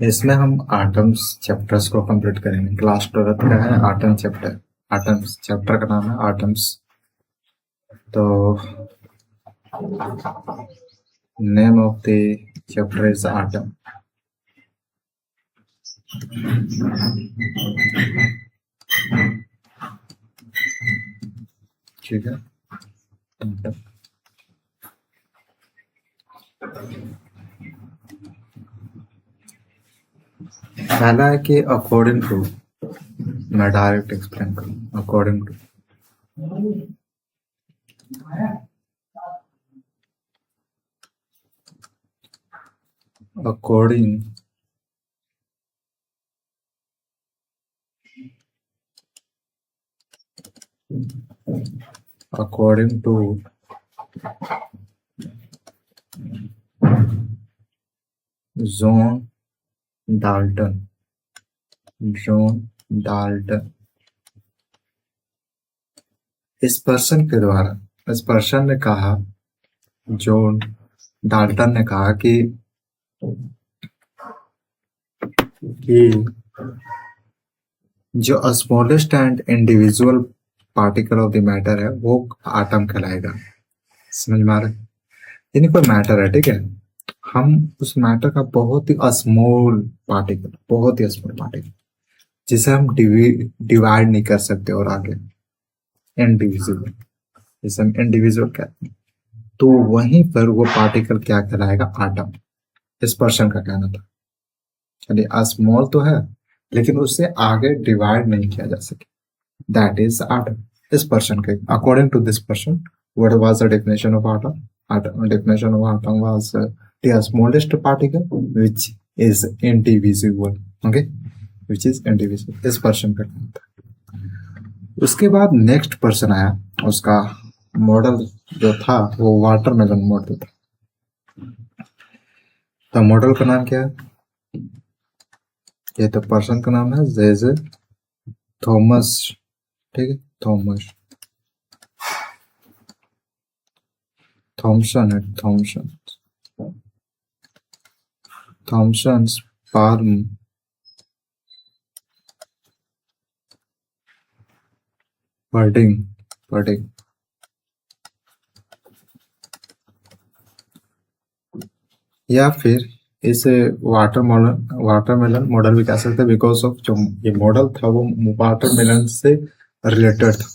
इसमें हम atoms chapters को कंप्लीट करेंगे। क्लास 12th का है आटम चैप्टर। आटम्स चैप्टर का नाम है आटम्स। तो name of the chapter is atom. ठीक है। पहला है कि अकॉर्डिंग टू, मैं डायरेक्ट एक्सप्लेन करूँ। According to according according to John Dalton. John Dalton इस पर्सन के द्वारा, इस पर्सन ने कहा, जॉन डाल्टन ने कहा कि जो smallest and individual particle of the matter है वो आटम कहलाएगा। समझ में आ रहा है? यानी कोई मैटर है, ठीक है, हम उस मैटर का बहुत ही स्मॉल पार्टिकल, बहुत ही स्मॉल पार्टिकल जिसे हम डिवाइड नहीं कर सकते और आगे इंडिविजुअल, जिसे हम इंडिविजुअल कहते हैं, तो वहीं पर वो पार्टिकल क्या कहलाएगा? आटम। इस पर्सन का कहना था। चलिए स्मॉल तो है लेकिन उससे आगे डिवाइड नहीं किया जा सके, दैट इज atom. इस पर्सन के, according to this person, what was the definition of atom? Definition of atom was the smallest particle which is indivisible. Okay, which is indivisible. इस पर्सन का नाम था। उसके बाद नेक्स्ट पर्सन आया, उसका मॉडल जो था वो वाटरमेलन मॉडल था। तो मॉडल का नाम क्या है? ये तो पर्सन का नाम है जेजे थॉमस। ठीक है, थॉमस थॉमसन है, थॉमसन थॉमसन्स पाल्म बर्डिंग बर्डिंग या फिर इसे वाटरमेलन मॉडल भी कह सकते हैं, बिकॉज ऑफ जो ये मॉडल था वो वाटरमेलन से रिलेटेड था,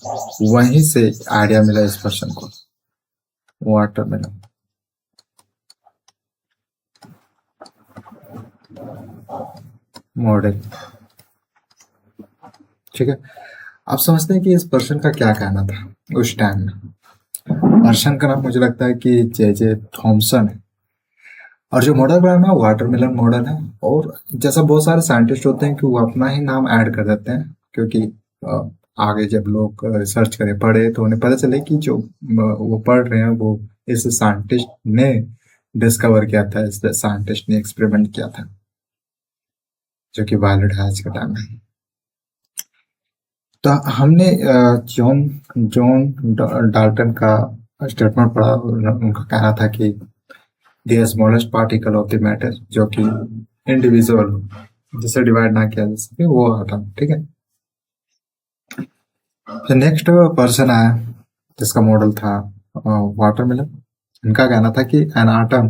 वहीं से आइडिया मिला इस पर्सन को, वाटरमेलन। मॉडल, ठीक है। आप समझते हैं कि इस पर्सन का क्या कहना था उस टाइम में? पर्सन का नाम मुझे लगता है कि जे थॉमसन है, और जो मॉडल का नाम है वाटरमेलन मॉडल है। और जैसा बहुत सारे साइंटिस्ट होते हैं कि वो अपना ही नाम ऐड कर देते हैं, क्योंकि आगे जब लोग रिसर्च करें, पढ़े, तो उन्हें पता चले कि जो वो पढ़ रहे हैं वो इस साइंटिस्ट ने डिस्कवर किया था, इस साइंटिस्ट ने एक्सपेरिमेंट किया था, जो कि वायलेट है आज के टाइम में। तो हमने जॉन जॉन डाल्टन का स्टेटमेंट पढ़ा। उनका कहना था कि the smallest particle of the matter, जो कि इंडिविजुअल, जिसे डिवाइड ना किया जा सके, वो आटम। ठीक है। फिर नेक्स्ट पर्सन आया जिसका मॉडल था वाटरमेलन। इनका कहना था कि एन आटम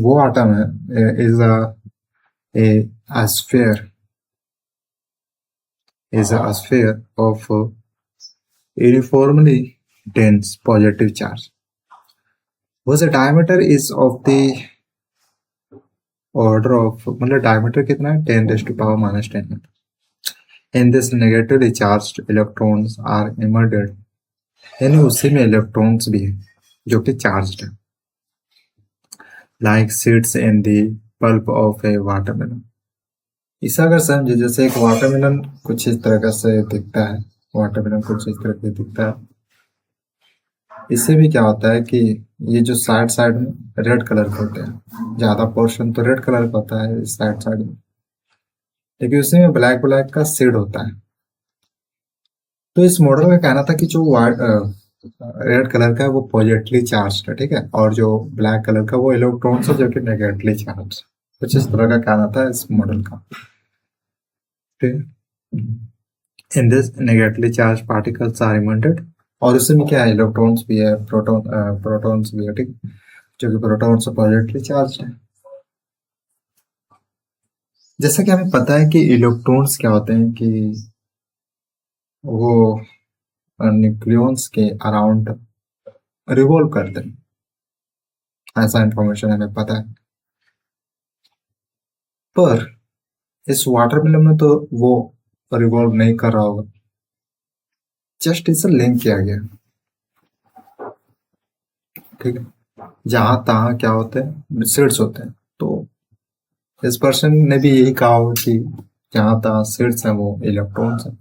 वो आटम है, is a sphere is a sphere of uniformly dense positive charge whose diameter is of the order of, मतलब diameter कितना है? 10⁻⁻10। in this negatively charged electrons are emitted, यानी उसी में इलेक्ट्रॉन्स भी है जो कि चार्ज्ड है, like seeds in the pulp of a watermelon। इसे अगर समझे, जैसे एक वाटरमेलन कुछ इस तरह से दिखता है, वाटरमेलन कुछ इस तरह से दिखता है, इससे भी क्या होता है कि ये जो साइड साइड में रेड कलर के होते हैं, ज्यादा पोर्शन तो रेड कलर का होता है इस साइड साइड में, लेकिन उसी में ब्लैक ब्लैक का शेड होता है। तो इस मॉडल का कहना था कि जो रेड कलर का है वो पॉजिटिवली चार्ज है, ठीक है, और जो ब्लैक कलर का वो इलेक्ट्रॉन है जो कि नेगेटिवली चार्ज। कुछ इस तरह का कहना था इस मॉडल का, ठीक है। In this negatively charge particles are emitted, और इसमें क्या है, इलेक्ट्रॉन्स भी है, प्रोटॉन्स भी है, ठीक, जो कि प्रोटॉन से पॉजिटिवली चार्ज है। जैसा कि हमें पता है कि इलेक्ट्रॉन्स क्या होते हैं कि वो न्यूक्लियॉन्स के अराउंड रिवॉल्व करते हैं, ऐसा इंफॉर्मेशन हमें पता है। पर इस वाटरमेलन में तो वो रिवॉल्व नहीं कर रहा होगा, जस्ट इसे लिंक किया गया, ठीक है। जहां तहां क्या होते हैं, सीड्स होते हैं। तो इस पर्सन ने भी यही कहा होगा कि जहां तहां सीड्स हैं वो इलेक्ट्रॉन्स हैं,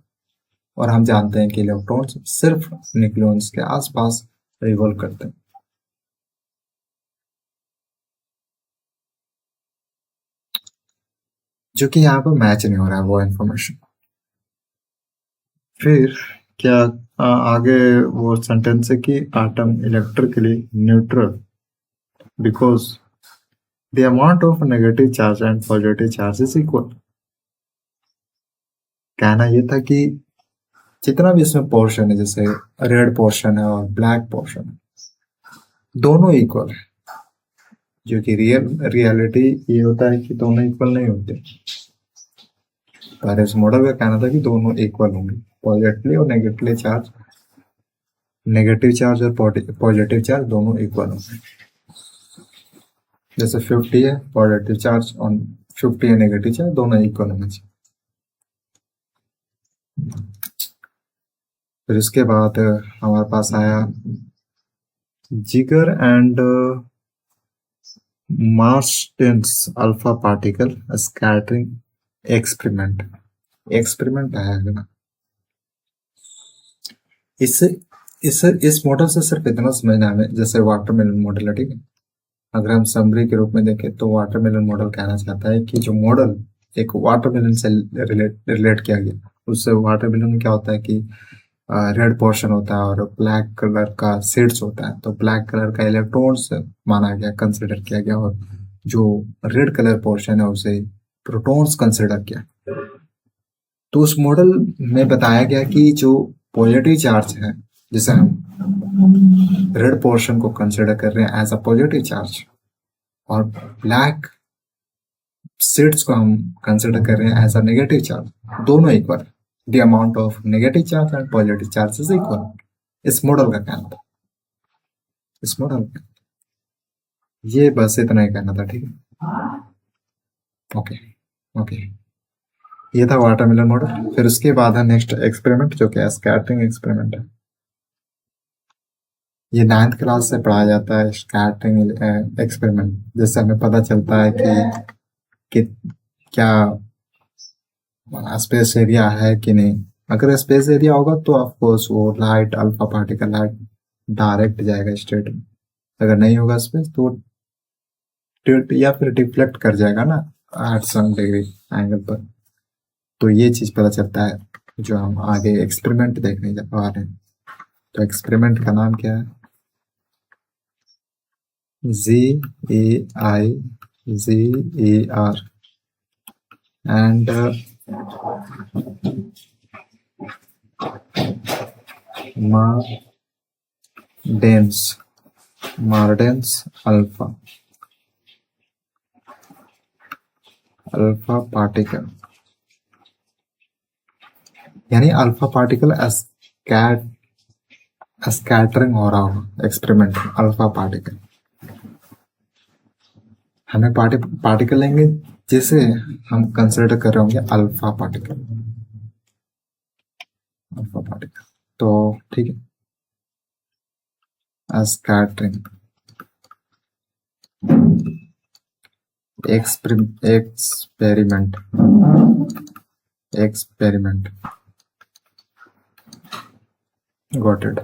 और हम जानते हैं कि इलेक्ट्रॉन्स सिर्फ न्यूक्लियॉन्स के आसपास रिवॉल्व करते हैं। जो कि यहाँ पर मैच नहीं हो रहा है वो इंफॉर्मेशन। फिर क्या आगे वो सेंटेंस है कि atom electrically neutral because the amount of negative charge and positive charge is equal. कहना ये था कि जितना भी इसमें पोर्शन है, जैसे रेड पोर्शन है और ब्लैक पोर्शन है, दोनों इक्वल है। जो कि रियलिटी ये होता है कि दोनों इक्वल नहीं होते, पर इस मॉडल का कहना था कि दोनों इक्वल होंगे, पॉजिटिवली और नेगेटिवली चार्ज, नेगेटिव चार्ज और पॉजिटिव चार्ज दोनों इक्वल होंगे। जैसे 50 है पॉजिटिव चार्ज और 50 है नेगेटिव चार्ज, दोनों इक्वल होना चाहिए। फिर इसके बाद हमारे पास आया Geiger and Marsden's alpha particle scattering experiment. Experiment आया है ना, इससे इस मॉडल से सिर्फ इतना समझना है, जैसे वाटरमेलन मॉडल है, ठीक है। अगर हम समरी के रूप में देखें तो वाटरमेलन मॉडल कहना चाहता है कि जो मॉडल एक वाटरमेलन से रिलेट किया गया, उससे वाटरमेलन में क्या होता है कि रेड पोर्शन होता है और ब्लैक कलर का सीड्स होता है, तो ब्लैक कलर का इलेक्ट्रॉन्स माना गया, कंसिडर किया गया, और जो रेड कलर पोर्शन है उसे प्रोटॉन्स कंसिडर किया। तो उस मॉडल में बताया गया कि जो पॉजिटिव चार्ज है, जैसे हम रेड पोर्शन को कंसिडर कर रहे हैं एज अ पॉजिटिव चार्ज, और ब्लैक सीड्स को हम कंसिडर कर रहे हैं एज अ नेगेटिव चार्ज, दोनों equal, the amount of negative charge and positive charge is equal. इस मॉडल का कहना था, इस मॉडल का ये बस इतना ही कहना था, ठीक है। ओके ओके, ये था वाटरमेलन मॉडल। फिर उसके बाद है नेक्स्ट एक्सपेरिमेंट, जो कि स्कैटरिंग एक्सपेरिमेंट है। ये 9th क्लास से पढ़ाया जाता है स्कैटरिंग एक्सपेरिमेंट, जिससे हमें पता चलता है कि क्या स्पेस एरिया है कि नहीं। अगर स्पेस एरिया होगा तो ऑफकोर्स वो light, alpha particle light direct जाएगा स्ट्रेट में। अगर नहीं होगा स्पेस तो या फिर डिफ्लेक्ट कर जाएगा ना 8 डिग्री एंगल पर। तो ये चीज पता चलता है जो हम आगे एक्सपेरिमेंट देखने जा रहे हैं। तो एक्सपेरिमेंट का नाम क्या है, GAIGER, एंड मार्डेन्स अल्फा पार्टिकल, यानी अल्फा पार्टिकल स्कैटरिंग हो रहा होगा एक्सपेरिमेंट में। अल्फा पार्टिकल हमें पार्टिकल लेंगे जिसे हम कंसिडर कर रहे होंगे अल्फा पार्टिकल, अल्फा पार्टिकल। तो ठीक है, स्कैटरिंग एक्सपेरिमेंट गॉट इट।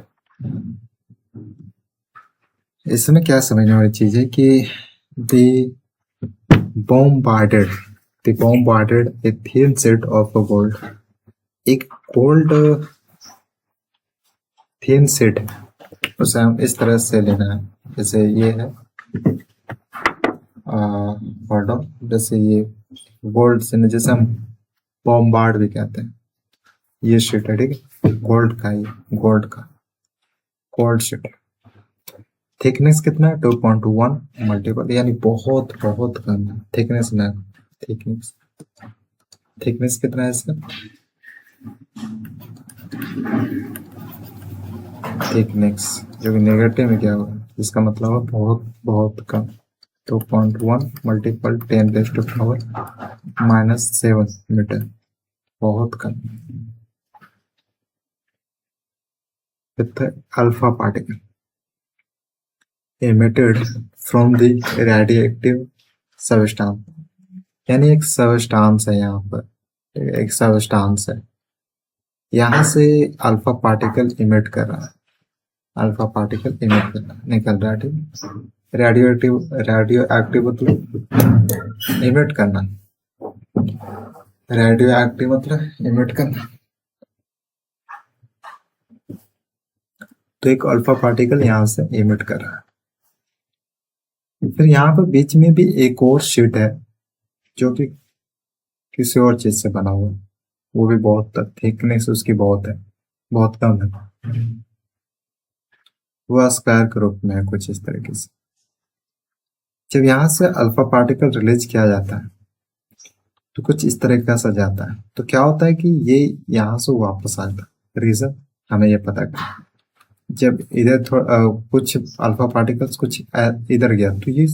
इसमें क्या समझने वाली चीज है कि the bombarded a thin sheet of gold, एक गोल्ड थिन शीट उसे हम इस तरह से लेना है, जैसे ये है ऑर्डर, जैसे ये गोल्ड से, जैसे हम बॉम्बार्ड भी कहते हैं, ये शीट है, ठीक है, गोल्ड का, ये गोल्ड का गोल्ड शीट। थिकनेस कितना है, 2.1 मल्टीपल, यानी बहुत बहुत कम है। थिकनेस ना, थिकनेस थिकनेस कितना है इसका, थिकनेस जो कि नेगेटिव में क्या होगा, इसका मतलब है बहुत बहुत कम। 2.1 मल्टीपल 10⁻⁻7 मीटर, बहुत कम। फिर alpha particle emitted from the radioactive substance, यानी एक सबस्टांस है यहाँ पर, एक सबस्टांस है, यहाँ से अल्फा पार्टिकल इमिट कर रहा है, अल्फा पार्टिकल इमिट कर रहा है, निकल रहा है, ठीक। रेडियो एक्टिव मतलब इमिट करना, रेडियो एक्टिव मतलब इमिट करना। तो एक अल्फा पार्टिकल यहाँ से इमिट कर रहा है। फिर यहाँ पर बीच में भी एक और शीट है जो कि किसी और चीज से बना हुआ है, वो भी बहुत थिकनेस उसकी बहुत है, बहुत कम है, वो स्क्वायर के रूप में है कुछ इस तरीके से। जब यहाँ से अल्फा पार्टिकल रिलीज किया जाता है तो कुछ इस तरह का सा जाता है, तो क्या होता है कि ये यहाँ से वापस आता है। रीजन हमें ये पता है, जब इधर थोड़ा कुछ अल्फा पार्टिकल्स कुछ इधर गया तो ये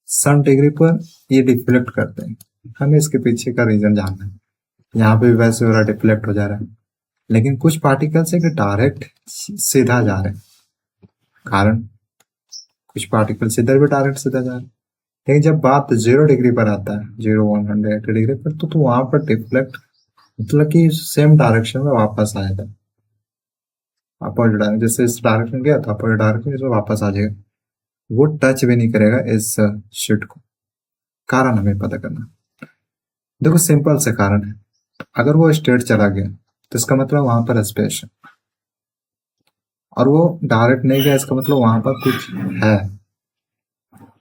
सन डिग्री पर ये डिफ्लेक्ट करते हैं, हमें इसके पीछे का रीजन जानना है। यहाँ पे भी वैसे हो रहा, डिफ्लेक्ट हो जा रहा है, लेकिन कुछ पार्टिकल्स है कि डायरेक्ट सीधा जा रहे हैं, कारण कुछ पार्टिकल्स इधर भी डायरेक्ट सीधा जा रहे हैं। लेकिन जब बात 0 डिग्री पर आता है, 0 180 डिग्री पर, तो वहां पर डिफ्लेक्ट मतलब कि सेम डायरेक्शन में वापस आएगा, अपोजिट डायरेक्शन, जैसे इस डायरेक्शन गया तो अपोजिट डायरेक्शन इसमें वापस आ जाएगा, वो टच भी नहीं करेगा इस शीट को। कारण हमें पता करना, देखो सिंपल से कारण है, अगर वो स्ट्रेट चला गया तो इसका मतलब वहां पर स्पेस है, और वो डायरेक्ट नहीं गया इसका मतलब वहां पर कुछ है,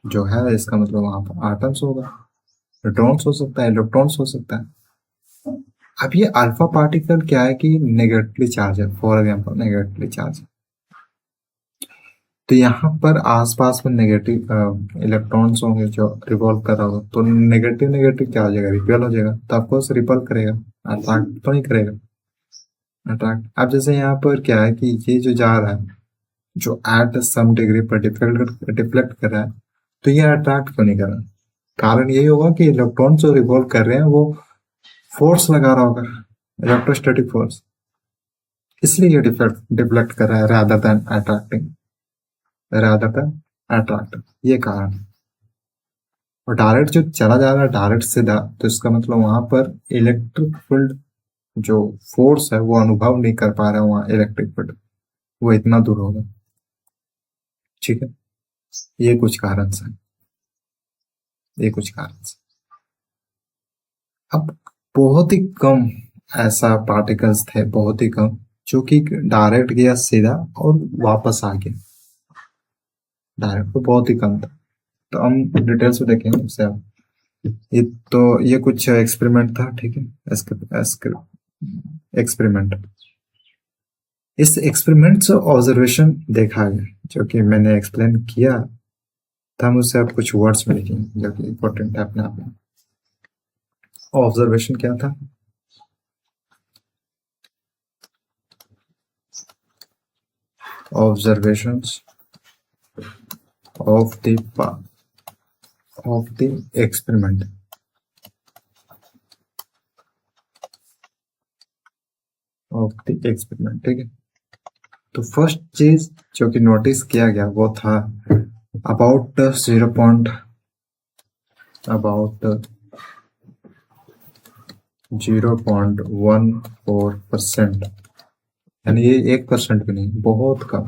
जो है इसका मतलब वहां पर आटम्स होगा, न्यूट्रॉन्स हो सकता है, इलेक्ट्रॉन्स हो सकता है। अब ये अल्फा पार्टिकल क्या है कि नेगेटिवली चार्ज है, फॉर एग्जाम्पल नेगेटिवली चार्ज है, तो यहाँ पर आसपास में नेगेटिव इलेक्ट्रॉन्स होंगे जो रिवॉल्व कर रहा होगा, तो नेगेटिव नेगेटिव क्या हो जाएगा, रिपेल हो जाएगा, तो ऑफकोर्स रिपल करेगा, अट्रैक्ट तो नहीं करेगा, अट्रैक्ट। अब जैसे यहाँ पर क्या है कि ये जो जा रहा है, जो एट सम डिग्री पर डिफ्लेक्ट कर रहा है, तो ये अट्रैक्ट क्यों नहीं कर रहा, कारण यही होगा कि इलेक्ट्रॉन जो रिवॉल्व कर रहे हैं वो फोर्स लगा रहा होगा, इलेक्ट्रोस्टैटिक फोर्स, इसलिए ये डिफ्लेक्ट कर रहा है rather than attracting, rather than attract, ये कारण है। और डायरेक्ट जो चला जा रहा है डायरेक्ट सीधा, तो इसका मतलब वहां पर इलेक्ट्रिक फील्ड जो फोर्स है वो अनुभव नहीं कर पा रहा है, वहां इलेक्ट्रिक फील्ड वो इतना दूर होगा, ठीक है। ये कुछ कारण से, ये कुछ कारण से। अब बहुत ही कम ऐसा पार्टिकल्स थे, बहुत ही कम, जो कि डायरेक्ट गया सीधा और वापस आ गया, डायरेक्ट तो बहुत ही कम था। तो हम डिटेल्स में देखेंगे उससे अब। ये तो ये कुछ एक्सपेरिमेंट था, ठीक है, एक्सपेरिमेंट। इस एक्सपेरिमेंट से ऑब्जर्वेशन देखा गया, जो कि मैंने एक्सप्लेन किया था, हम उससे अब कुछ वर्ड्स में लिखेंगे जो कि इम्पोर्टेंट है अपने आप में। ऑब्जर्वेशन क्या था, observations of the experiment, of the experiment, ठीक है। तो फर्स्ट चीज जो कि नोटिस किया गया वो था अबाउट 0.14%, यानी ये 1% भी नहीं, बहुत कम,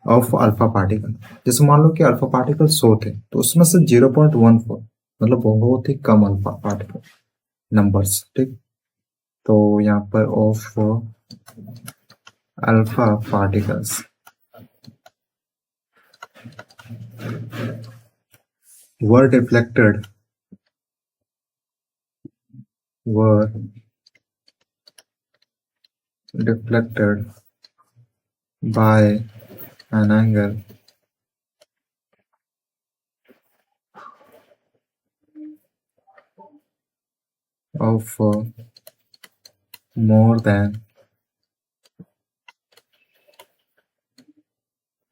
ऑफ अल्फा पार्टिकल। जैसे मान लो कि अल्फा पार्टिकल 100 थे, तो उसमें से 0.14 मतलब बहुत ही कम अल्फा पार्टिकल नंबर्स, ठीक। तो यहाँ पर of alpha particles were deflected by an angle of more than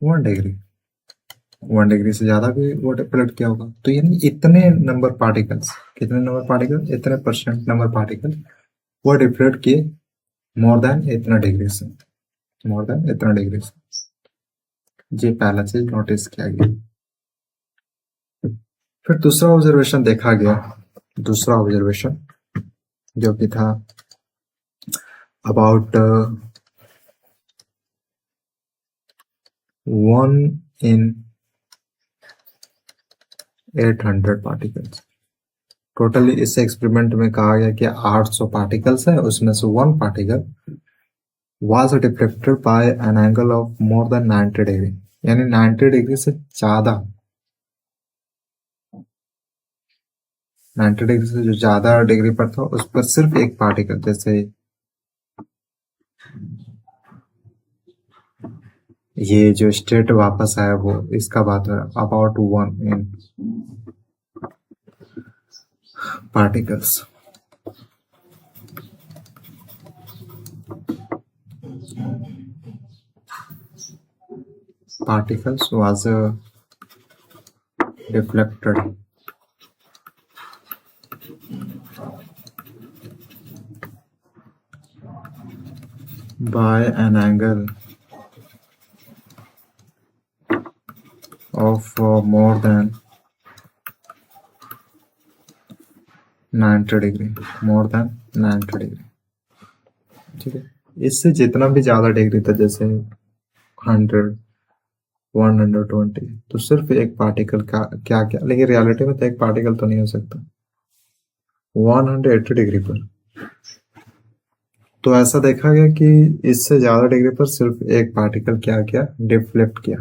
1 degree, 1 degree से ज्यादा भी वो डिफ्लेक्ट किया होगा। तो यानी इतने नंबर पार्टिकल्स, कितने नंबर पार्टिकल, इतने परसेंट नंबर पार्टिकल वो डिफ्लेक्ट किए मोर देन इतना डिग्री से, मोर देन इतना डिग्री से। ये पहला चीज नोटिस किया गया। फिर दूसरा ऑब्जर्वेशन देखा गया, दूसरा ऑब्जर्वेशन जो कि था अबाउट 1 in 800 पार्टिकल्स। टोटली इस एक्सपेरिमेंट में कहा गया कि 800 पार्टिकल्स है, उसमें से 1 particle was deflected by an angle of more than 90 degree, यानी 90 डिग्री से ज्यादा, 90 डिग्री से जो ज्यादा डिग्री पर था उस पर सिर्फ एक पार्टिकल, जैसे ये जो स्टेट वापस आया वो इसका बात है, about 1 in particles। Particles was deflected by an angle of more than 90 degree, more than 90 degree. ठीक है, इससे जितना भी ज्यादा डिग्री था, जैसे 100, 120, तो सिर्फ एक पार्टिकल का क्या क्या, लेकिन रियलिटी में तो एक पार्टिकल तो नहीं हो सकता 180 डिग्री पर। तो ऐसा देखा गया कि इससे ज्यादा डिग्री पर सिर्फ एक पार्टिकल क्या किया, डिफ्लेक्ट किया।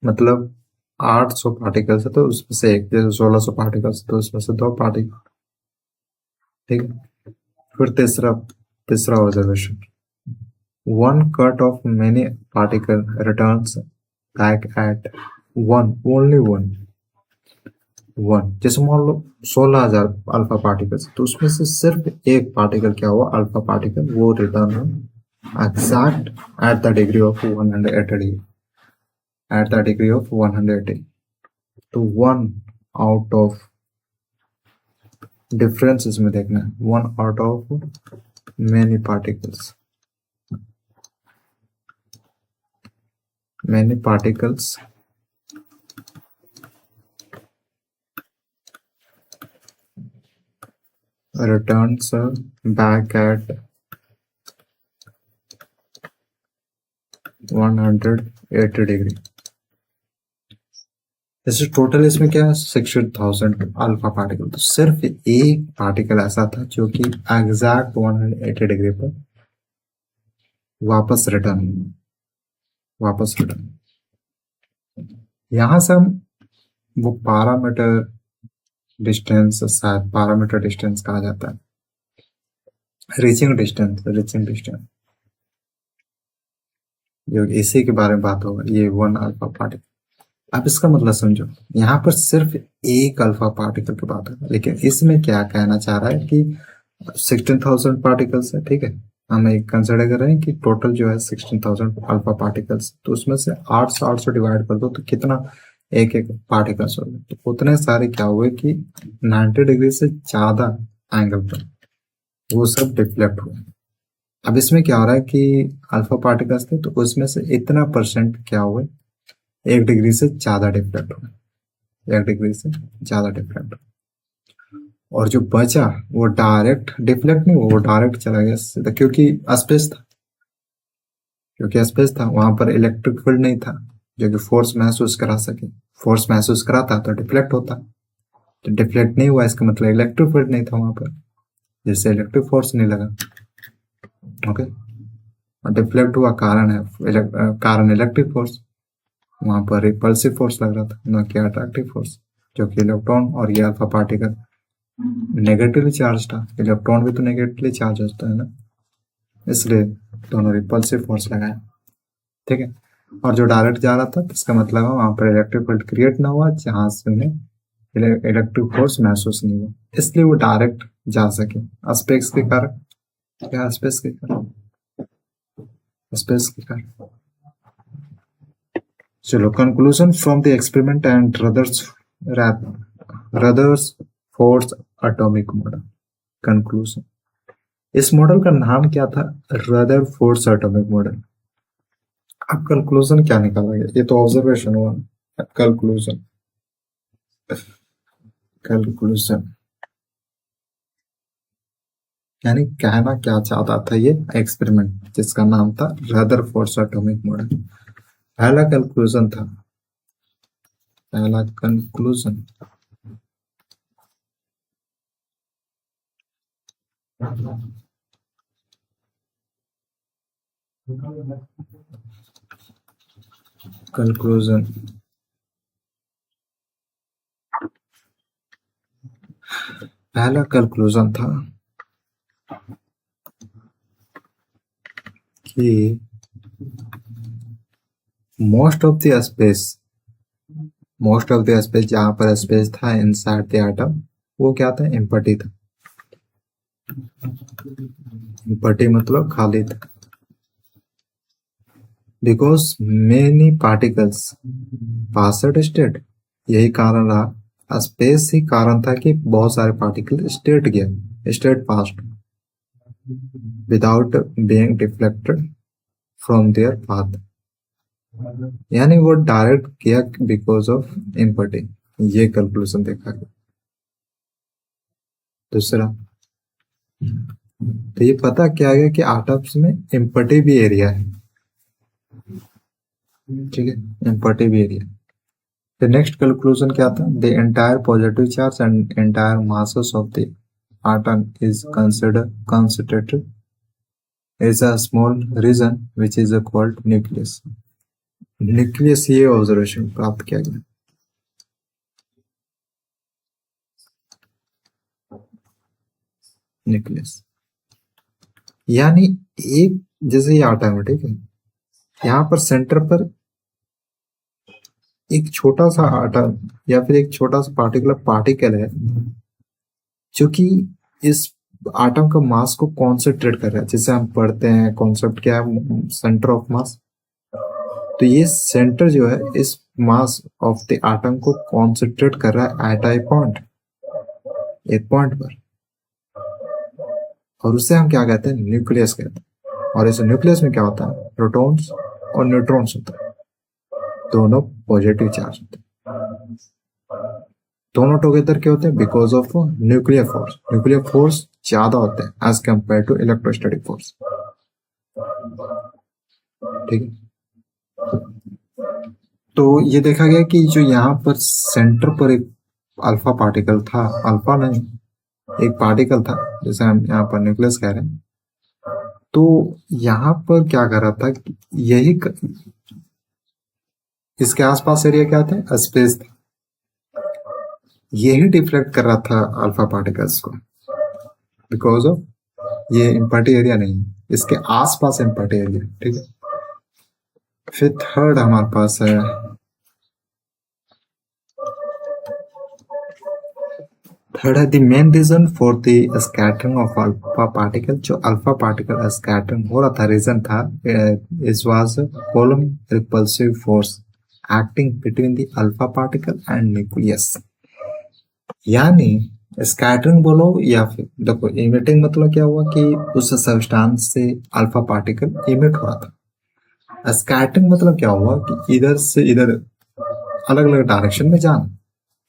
मतलब 800 पार्टिकल्स है तो उसमें से एक, जैसे 1600 पार्टिकल्स तो उसमें से 2 पार्टिकल। ठीक है, फिर तीसरा observation, 1 cut of many particle returns back at 1, only 1। जैसे मान लो 16,000 अल्फा पार्टिकल्स, तो उसमें से सिर्फ एक पार्टिकल क्या हुआ, अल्फा पार्टिकल, वो रिटर्न हुआ exact at the degree of 180, at the degree of 180। तो 1 आउट ऑफ, डिफरेंस इसमें देखना है, 1 out of many particles, many particles returns back at 180 degree. जैसे टोटल इसमें क्या है, 60,000 अल्फा पार्टिकल, तो सिर्फ एक पार्टिकल ऐसा था जो कि एग्जैक्ट 180 डिग्री पर वापस रिटर्न। यहां से हम वो पैरामीटर डिस्टेंस, शायद पैरामीटर डिस्टेंस कहा जाता है, रीचिंग डिस्टेंस जो इसी के बारे में बात होगा, ये 1 अल्फा पार्टिकल। अब इसका मतलब समझो, यहाँ पर सिर्फ एक अल्फा पार्टिकल की बात है, लेकिन इसमें क्या कहना चाह रहा है कि 16,000 पार्टिकल्स है। ठीक है, हम एक कंसिडर कर रहे हैं कि टोटल जो है 16,000 अल्फा पार्टिकल्स, तो उसमें से 800 डिवाइड कर दो तो कितना, एक पार्टिकल्स हो गए, तो उतने सारे क्या हुए कि 90 डिग्री से ज्यादा एंगल पर वो सब डिफ्लेक्ट हुए। अब इसमें क्या हो रहा है कि अल्फा पार्टिकल्स थे तो उसमें से इतना परसेंट क्या हुए, 1 डिग्री से ज्यादा डिफ्लेक्ट हुए, 1 डिग्री से ज्यादा डिफ्लेक्ट हुए, और जो बचा वो डायरेक्ट डिफ्लेक्ट नहीं हुआ, वो डायरेक्ट चला गया सीधा, क्योंकि स्पेस था, वहां पर इलेक्ट्रिक फील्ड नहीं था जो कि फोर्स महसूस करा सके। फोर्स महसूस कराता तो डिफ्लेक्ट होता, तो डिफ्लेक्ट नहीं हुआ, इसका मतलब इलेक्ट्रिक फील्ड नहीं था वहां पर, जिससे इलेक्ट्रिक फोर्स नहीं लगा। ओके, डिफ्लेक्ट हुआ कारण है, कारण इलेक्ट्रिक फोर्स। वहां पर रिपल्सिव फोर्स लग रहा था, ना कि अट्रैक्टिव फोर्स, जो कि इलेक्ट्रॉन और ये अल्फा पार्टिकल नेगेटिवली चार्ज था। इलेक्ट्रॉन भी तो नेगेटिवली चार्ज होता है ना, इसलिए दोनों रिपल्सिव फोर्स लगाए। ठीक है, और जो डायरेक्ट जा रहा था, इसका मतलब है वहां पर इलेक्ट्रिक फील्ड क्रिएट ना हुआ, जहां से उन्हें इलेक्ट्रिक फोर्स महसूस नहीं हुआ, इसलिए वो डायरेक्ट जा सके। स्पेस के कारण, क्या स्पेस के कारण, स्पेस के कारण। चलो, conclusion from the experiment and Rutherford's atomic model. Conclusion, इस मॉडल का नाम क्या था? Rutherford atomic model. अब कंक्लूजन क्या निकाला गया? ये तो ऑब्जर्वेशन हुआ। कंक्लूजन, कंक्लूजन यानी कहना क्या चाहता था ये एक्सपेरिमेंट, जिसका नाम था रदरफोर्ड एटॉमिक मॉडल। पहला कंक्लूजन था, पहला कंक्लूजन कंक्लूजन पहला कंक्लूजन था कि मोस्ट ऑफ द स्पेस जहां पर स्पेस था इनसाइड द एटम, वो क्या था? एम्प्टी था। एम्प्टी मतलब खाली था। Because many particles passed state, यही कारण रहा, स्पेस ही कारण था कि बहुत सारे पार्टिकल स्टेट गए, state past without being deflected from there path, यानी वो डायरेक्ट किया बिकॉज ऑफ इम्पटी। ये कंक्लूजन देखा गया। दूसरा, तो ये पता क्या गया कि एटम्स में इम्पटी भी एरिया है। ठीक है, इम्पटी भी एरिया। The next conclusion क्या था? The entire positive charge and entire masses of the atom is considered concentrated as a small region which is called nucleus. Nucleus, ये ऑब्जर्वेशन प्राप्त किया गया। न्यूक्लियस यानी एक, जैसे ये आटम है, ठीक है, यहाँ पर सेंटर पर एक छोटा सा आटम या फिर एक छोटा सा पार्टिकल है, जो कि इस आटम का मास को कॉन्सेंट्रेट कर रहा है। जैसे हम पढ़ते हैं कॉन्सेप्ट क्या है, सेंटर ऑफ मास। तो ये सेंटर जो है इस मास ऑफ द आटम को कॉन्सेंट्रेट कर रहा है एट आई पॉइंट, एक पॉइंट पर, और उससे हम क्या कहते हैं? न्यूक्लियस कहते हैं। और इस न्यूक्लियस में क्या होता है? प्रोटॉन्स और न्यूट्रॉन्स होता है, दोनों पॉजिटिव चार्ज होते हैं। दोनों टुगेदर क्या होते हैं? Because of nuclear force. Nuclear force ज्यादा होते हैं as compare to electrostatic force. ठीक है, तो ये देखा गया कि जो यहाँ पर सेंटर पर एक अल्फा पार्टिकल था, अल्फा नहीं, एक पार्टिकल था, जैसे हम यहाँ पर न्यूक्लियस कह रहे हैं, तो यहाँ पर क्या कर रहा था? यही इसके आसपास एरिया क्या था? स्पेस था। यही डिफ्लेक्ट कर रहा था अल्फा पार्टिकल्स को, बिकॉज ऑफ ये इम्पर्टी एरिया नहीं, इसके आसपास इम्पर्टी एरिया। ठीक है, फिर थर्ड हमारे पास है the main reason for the scattering of alpha particle. जो अल्फा पार्टिकल स्कैटरिंग हो रहा था, रीजन था इस was coulomb repulsive force acting between the alpha particle and nucleus. यानी स्कैटरिंग बोलो या फिर देखो, इमिटिंग मतलब क्या हुआ कि उस सब्सटेंस से अल्फा पार्टिकल इमिट हो रहा था। स्कैटरिंग मतलब क्या हुआ कि इधर से इधर अलग अलग डायरेक्शन में जाना,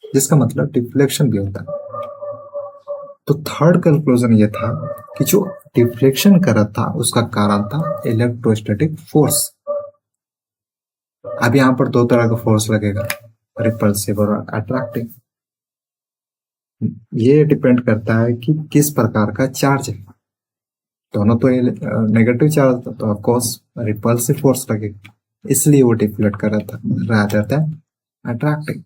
जिसका मतलब डिफ्लेक्शन भी होता है। तो थर्ड कंक्लूजन ये था कि जो डिफ्लेक्शन कर रहा था उसका कारण था इलेक्ट्रोस्टैटिक फोर्स। अब यहाँ पर दो तरह का फोर्स लगेगा, रिपल्सिव और अट्रैक्टिव। ये डिपेंड करता है कि किस प्रकार का चार्ज है। दोनों तो नेगेटिव चार्ज था, तो ऑफकोर्स रिपल्सिव फोर्स लगेगा। इसलिए वो डिफ्लेक्ट कर रहा था रादर देन अट्रैक्टिंग।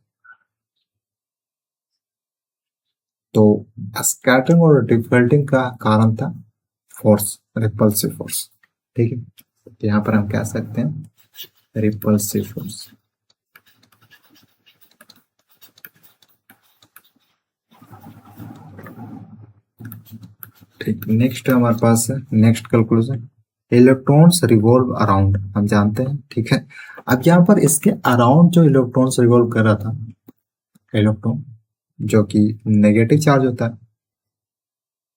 तो स्कैटरिंग और डिफ्लेक्टिंग का कारण था फोर्स, रिपल्सिव फोर्स। ठीक है, तो यहाँ पर हम कह सकते हैं रिपल्सिव फोर्स। ठीक, नेक्स्ट हमारे पास है next calculation, electrons revolve around, हम जानते हैं। ठीक है, अब यहाँ पर इसके अराउंड जो इलेक्ट्रॉन्स रिवॉल्व कर रहा था, इलेक्ट्रॉन जो कि नेगेटिव चार्ज होता है,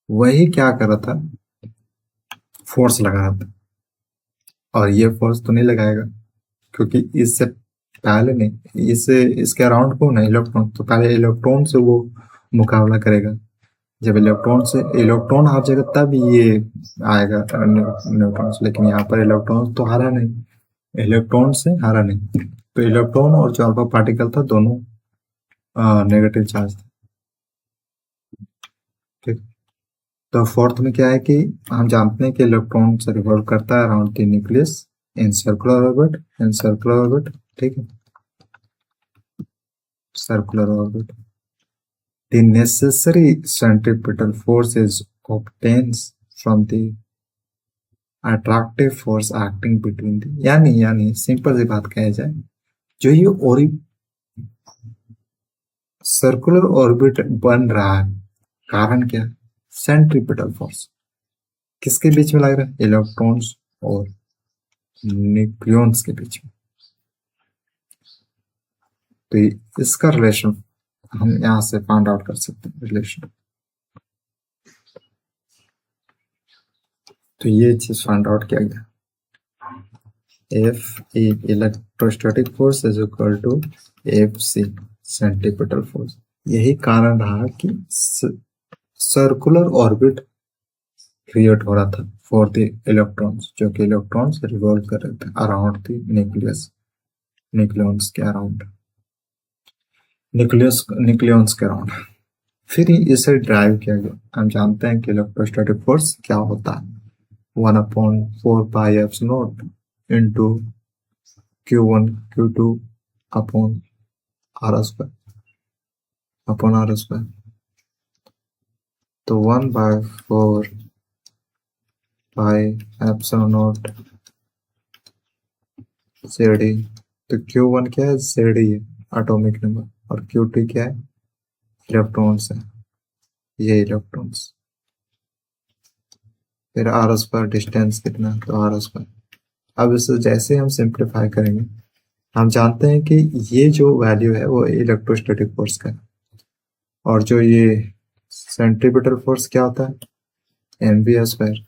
वही क्या कर रहा था, फोर्स लगा रहा था। और ये फोर्स तो नहीं लगाएगा क्योंकि इससे पहले नहीं, इससे इसके अराउंड कौन है, इलेक्ट्रॉन, तो पहले इलेक्ट्रॉन से वो मुकाबला करेगा। जब इलेक्ट्रॉन से इलेक्ट्रॉन हार जाएगा तब ये आएगा न्यूट्रॉन से, लेकिन यहाँ पर इलेक्ट्रॉन तो हारा नहीं, इलेक्ट्रॉन से हारा नहीं। तो इलेक्ट्रॉन और जो अल्फा पार्टिकल था दोनों नेगेटिव चार्ज थे। ठीक, तो फोर्थ में क्या है कि हम जानते हैं कि इलेक्ट्रॉन से रिवॉल्व करता है around the nucleus in circular orbit, in circular orbit. ठीक है, circular orbit. The necessary centripetal force is obtains from the attractive force acting between the, यानी सिंपल सी बात कही जाए, जो ये सर्कुलर ऑर्बिट बन रहा है, कारण क्या, सेंट्रिपिटल फोर्स किसके बीच में लग रहा है, इलेक्ट्रॉन्स और न्यूक्लियॉन्स के बीच में। तो इसका रिलेशन हम यहां से फाइंड आउट कर सकते हैं रिलेशन। तो ये चीज फाइंड आउट किया गया, F E electrostatic force is equal to FC centripetal force. यही कारण रहा कि सर्कुलर ऑर्बिट क्रिएट हो रहा था फॉर द इलेक्ट्रॉन्स, जो कि इलेक्ट्रॉन्स रिवॉल्व कर रहे थे अराउंड द न्यूक्लियस, न्यूक्लियॉन्स के अराउंड, न्यूक्लियॉन्स के अराउंड। फिर इसे ड्राइव किया गया। हम जानते हैं कि इलेक्ट्रोस्टैटिक फोर्स क्या होता है, 1/4π/0 into Q1 Q2 upon R square, upon R square. तो 1/4πε0 ZE। तो Q1 क्या है, ZE है एटॉमिक नंबर, और Q2 क्या है, इलेक्ट्रॉन्स है, ये इलेक्ट्रॉन्स। फिर R स्क्वायर डिस्टेंस कितना, तो R स्क्वायर। अब इसे जैसे हम सिंप्लीफाई करेंगे, हम जानते हैं कि ये जो वैल्यू है वो इलेक्ट्रोस्टैटिक फोर्स का है, और जो ये सेंट्रीपिटल फोर्स क्या होता है, mv square,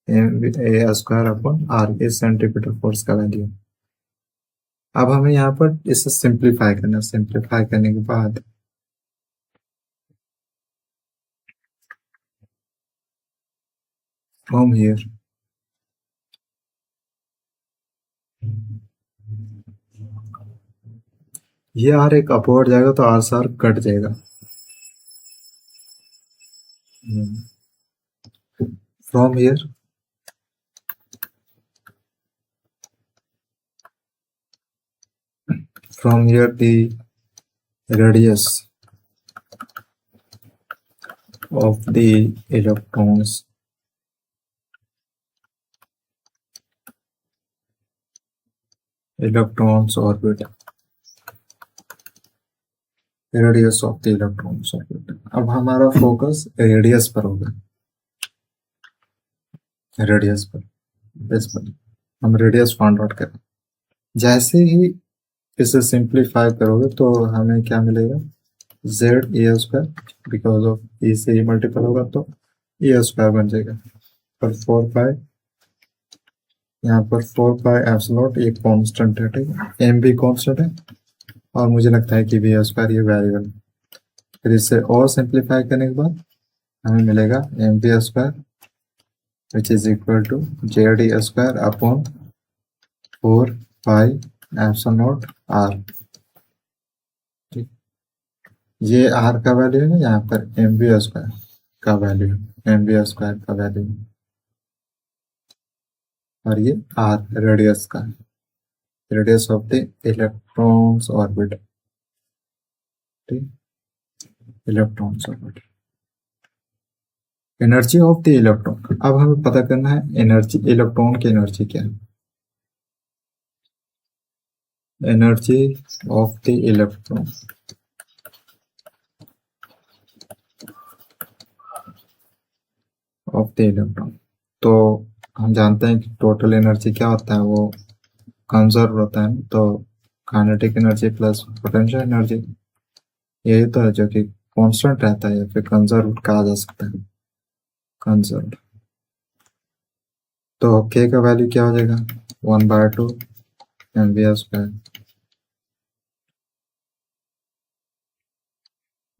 mv square upon r, ये सेंट्रीपिटल फोर्स का वैल्यू। अब हमें यहाँ पर इसे सिंप्लीफाई करना, सिंप्लीफाई करने के बाद फ्रॉम हियर ये आर एक अपवर्ड जाएगा तो आर से आर कट जाएगा। From here the radius of the electrons orbit, radius of the electrons orbit. अब हमारा फोकस रेडियस पर होगा, रेडियस पर, इस पर हम रेडियस फाइंड आउट करें। जैसे ही इसे सिंप्लीफाई करोगे तो हमें क्या मिलेगा, Z A square, because of A से ही मल्टीपल होगा तो ए स्क्वायर बन जाएगा, पर 4π, यहाँ पर 4πε0 एक कांस्टेंट है, ठीक है, एम भी कांस्टेंट है, और मुझे लगता है कि बी स्क्वायर ये वेरिएबल। फिर इसे और सिंप्लीफाई करने के बाद हमें मिलेगा M B square which is equal to Z E square upon 4πε0 R. ये आर का वैल्यू है, यहाँ पर एम बी स्क्वायर का वैल्यू है, एम बी स्क्वायर का वैल्यू है, और ये आर रेडियस का है। radius of the electrons orbit, ठीक, electrons orbit, energy of the electron. अब हमें पता करना है एनर्जी, इलेक्ट्रॉन की एनर्जी क्या है, energy of the electron, of the electron. तो हम जानते हैं कि टोटल एनर्जी क्या होता है, वो कंजर्व होता है, तो kinetic energy plus potential energy, यही तो है जो कि कांस्टेंट रहता है या फिर कंजर्व कहा जा सकता है, कंजर्व। तो k का वैल्यू क्या हो जाएगा, 1/2 mv²।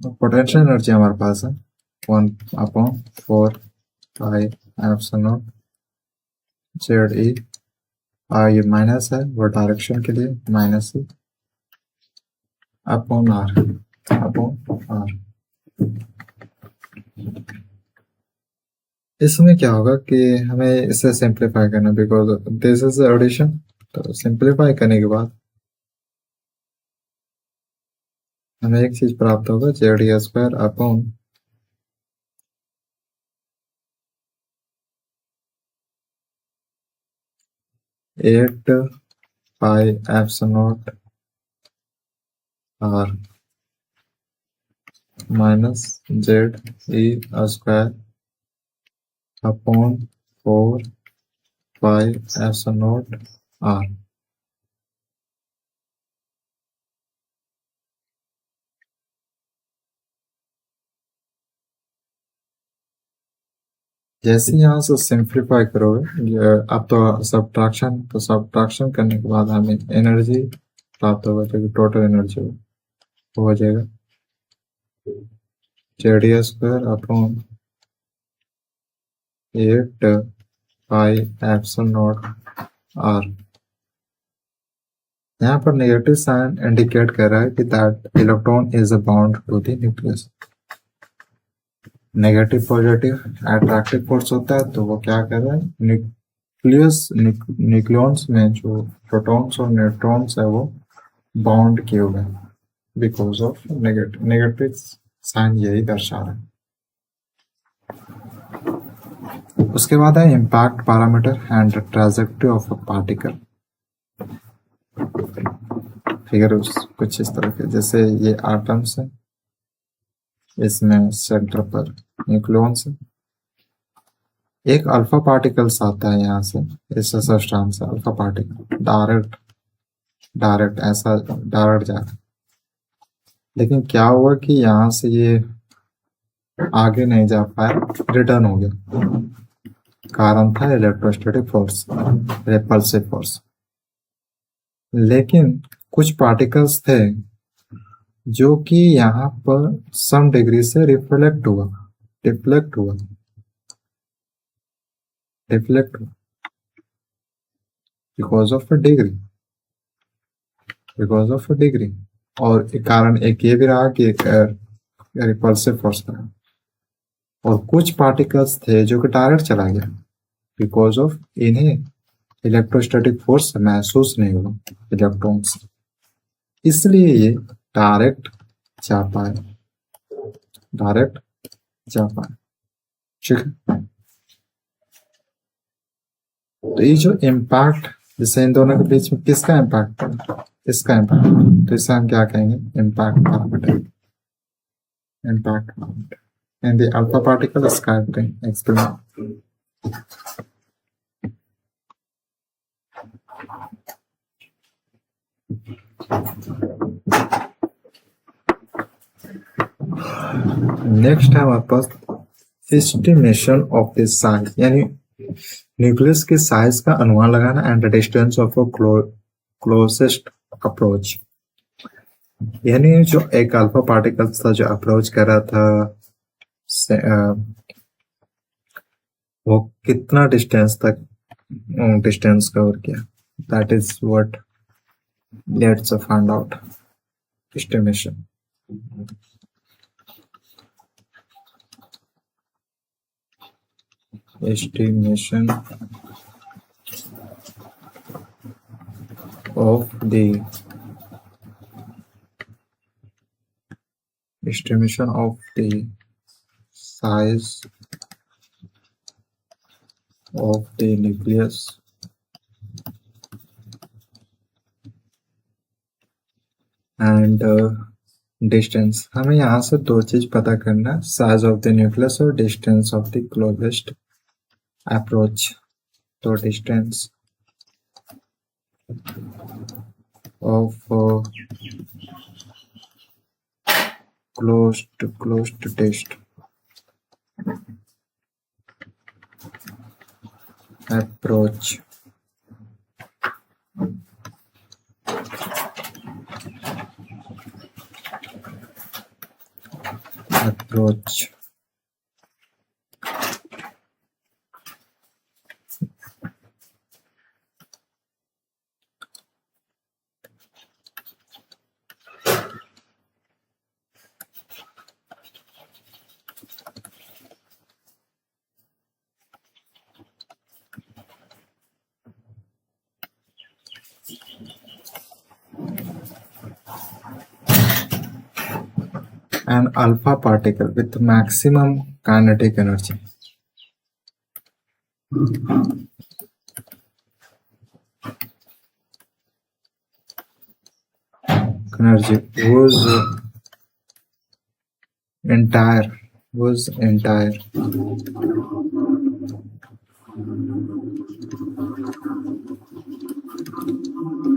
पोटेंशियल एनर्जी हमारे पास है 1/4 पाई एप्सिलॉन ZE। ये माइनस है, वो डायरेक्शन के लिए माइनस है, अपॉन आर। इसमें क्या होगा कि हमें इसे सिंप्लीफाई करना, बिकॉज दिस इज एडिशन। तो सिंप्लीफाई करने के बाद हमें एक चीज प्राप्त होगा, ZE² upon 8 pi epsilon R minus ZE² upon 4 pi epsilon R. जैसे यहाँ से सिंप्लीफाई करोगे, अब तो सब्ट्रैक्शन करने के बाद हमें एनर्जी प्राप्त होगा, जो कि टोटल एनर्जी हो जाएगा ZE² upon 8 pi epsilon are. यहाँ पर नेगेटिव साइन इंडिकेट कर रहा है कि that electron is bound to the nucleus. Negative positive attractive force होता है, तो वो क्या कर रहा है, न्यूक्लियॉन्स में जो प्रोटॉन्स और न्यूट्रॉन्स है वो बाउंड किए हुए हैं बिकॉज ऑफ नेगेटिव साइन, यही दर्शा रहा है। उसके बाद है impact parameter and trajectory of a particle. Figure कुछ इस तरह के, जैसे ये एटम्स है, इसमें सेंटर पर न्यूक्लियॉन्स है, एक अल्फा पार्टिकल्स आता है यहाँ से, इस सब्सटेंस से अल्फा पार्टिकल डायरेक्ट ऐसा डायरेक्ट जा रहा है, लेकिन क्या हुआ कि यहाँ से ये आगे नहीं जा पाया, रिटर्न हो गया। कारण था इलेक्ट्रोस्टैटिक फोर्स, रिपल्सिव फोर्स। लेकिन कुछ पार्टिकल्स थे जो कि यहाँ पर सम डिग्री से रिफ्लेक्ट हुआ, बिकॉज ऑफ अ डिग्री। और कारण एक ये भी रहा कि रिपल्सिव फोर्स था, और कुछ पार्टिकल्स थे जो कि डायरेक्ट चला गया बिकॉज ऑफ इन्हें इलेक्ट्रोस्टैटिक फोर्स महसूस नहीं हुआ इलेक्ट्रॉन्स, इसलिए ये डायरेक्ट जा पाए, ठीक है। तो ये जो इम्पैक्ट, जैसे इन दोनों के बीच में किसका इम्पैक्ट पड़ा, इसका इम्पैक्ट, तो इसे हम क्या कहेंगे, impact parameter and the alpha particle scattering experiment. Next है हमारे पास एस्टिमेशन ऑफ द साइज, यानी न्यूक्लियस के साइज का अनुमान लगाना and distance of a closest approach. यानी जो एक अल्फा पार्टिकल था जो अप्रोच कर रहा था वो कितना डिस्टेंस कवर किया, that is what let's find out estimation. of the estimation of the size of the nucleus and distance. हमें यहाँ से दो चीज पता करना, साइज ऑफ द न्यूक्लियस और distance of the closest approach. तो distance of closest approach an alpha particle with maximum kinetic energy whose entire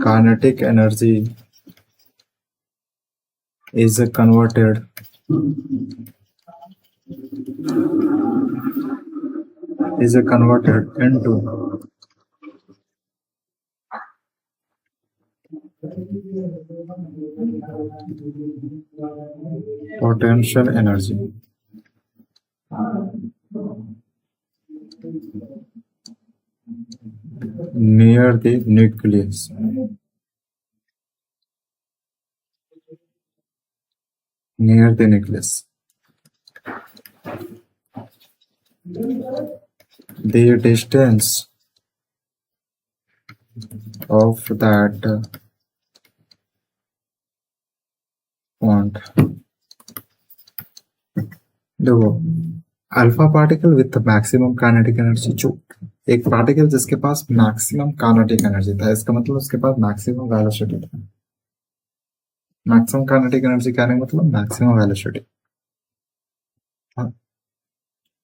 kinetic energy is converted into potential energy near the nucleus. The distance of that point. देखो, alpha particle with maximum kinetic energy, जो एक particle जिसके पास maximum kinetic energy था, इसका मतलब उसके पास maximum velocity था। Maximum kinetic energy कहने का मतलब maximum velocity.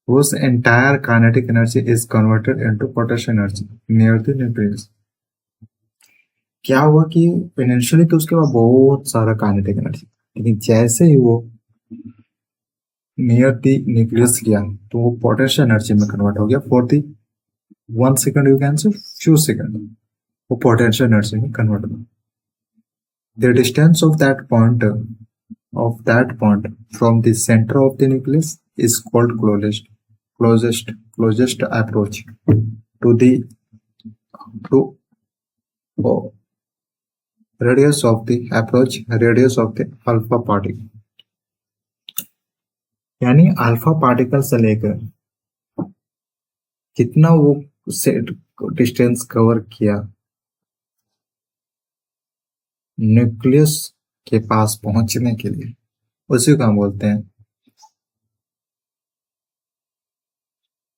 whose entire kinetic energy is converted into potential energy near the nucleus. क्या हुआ कि इनिशियली तो उसके पास बहुत सारा काइनेटिक एनर्जी, लेकिन जैसे ही वो नियर द न्यूक्लियस गया तो वो पोटेंशियल एनर्जी में कन्वर्ट हो गया for the 1 second, you can say few second, वो पोटेंशियल एनर्जी में कन्वर्ट हो गया। The distance of that point from the centre of the nucleus is called closest approach to the radius of the alpha particle। यानी alpha particle से लेकर कितना वो distance cover किया न्यूक्लियस के पास पहुंचने के लिए, उसी को हम बोलते हैं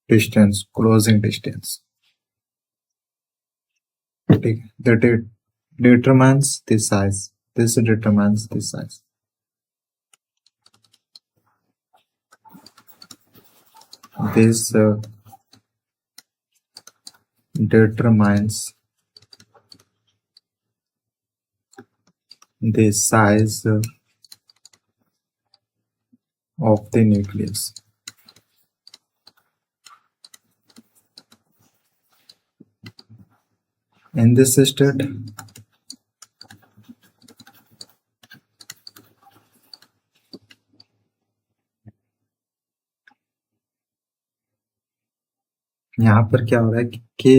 डिस्टेंस, क्लोजिंग डिस्टेंस। ठीक है, that determines the size. This determines the size. This determines the size of the nucleus. In this state, यहाँ पर क्या हो रहा है कि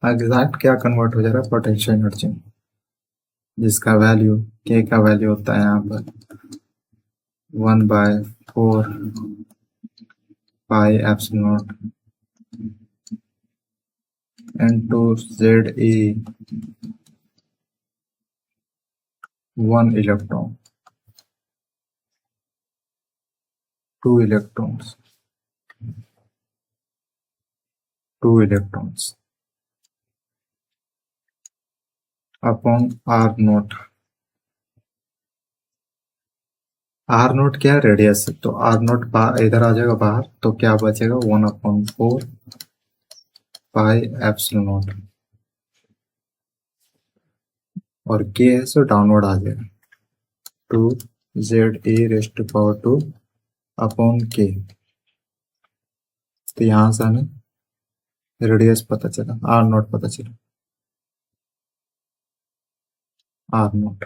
एग्जैक्ट क्या कन्वर्ट हो जा रहा है पोटेंशियल एनर्जी, जिसका वैल्यू के का वैल्यू होता है यहाँ पर 1/4 pi epsilon not into ZE 1 electron, 2 electrons, 2 electrons upon R naught. R naught क्या है? रेडियस। तो R naught इधर आ जाएगा बाहर, तो क्या बचेगा? 1/4 पाई एप्सिलॉन नॉट, और के है सो डाउनवर्ड आ जाएगा 2 ZE⁻² अपॉन के। तो यहां से हमें रेडियस पता चला, R naught पता चला, R naught।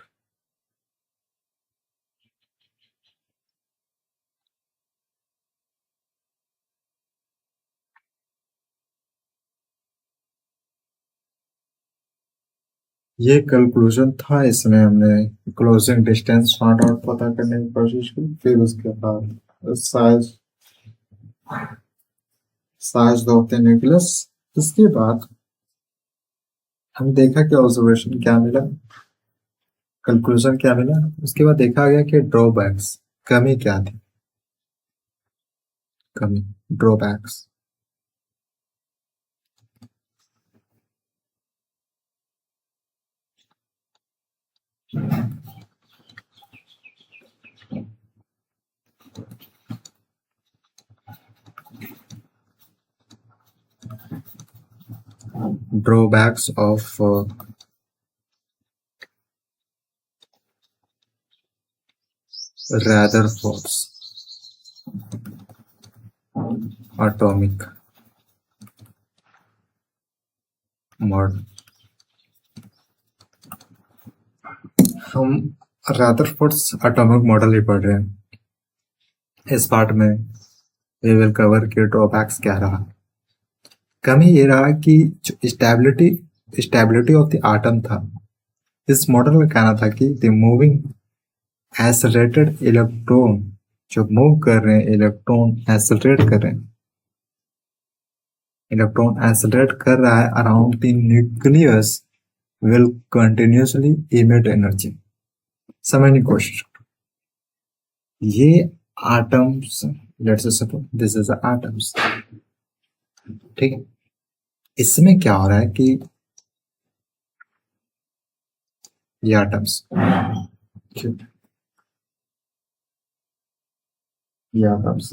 ये कंक्लूजन था। इसमें हमने क्लोजिंग डिस्टेंस फाइंड आउट पता करने की कोशिश की, फिर उसके बाद size size of the nucleus. इसके बाद हम देखा कि ऑब्जर्वेशन क्या मिला, कंक्लूजन क्या मिला। उसके बाद देखा गया कि ड्रॉबैक्स, कमी क्या थी, कमी, drawbacks. Drawbacks of Rutherford's atomic model। हम रदरफोर्ड्स एटॉमिक मॉडल ही पढ़ रहे हैं। इस पार्ट में वी विल कवर के ड्रॉबैक्स क्या रहा। कमी ये रहा कि जो स्टेबिलिटी ऑफ द एटम था, इस मॉडल का कहना था कि द मूविंग एक्सेलरेटेड इलेक्ट्रॉन, जो मूव कर रहे हैं इलेक्ट्रॉन एक्सेलरेट कर रहे हैं, इलेक्ट्रॉन एक्सेलरेट कर रहा है around the nucleus will continuously emit energy. समझने की कोशिश, ये atoms, let's suppose this is atoms, ठीक है। इसमें क्या हो रहा है कि ये एटम्स, ये एटम्स,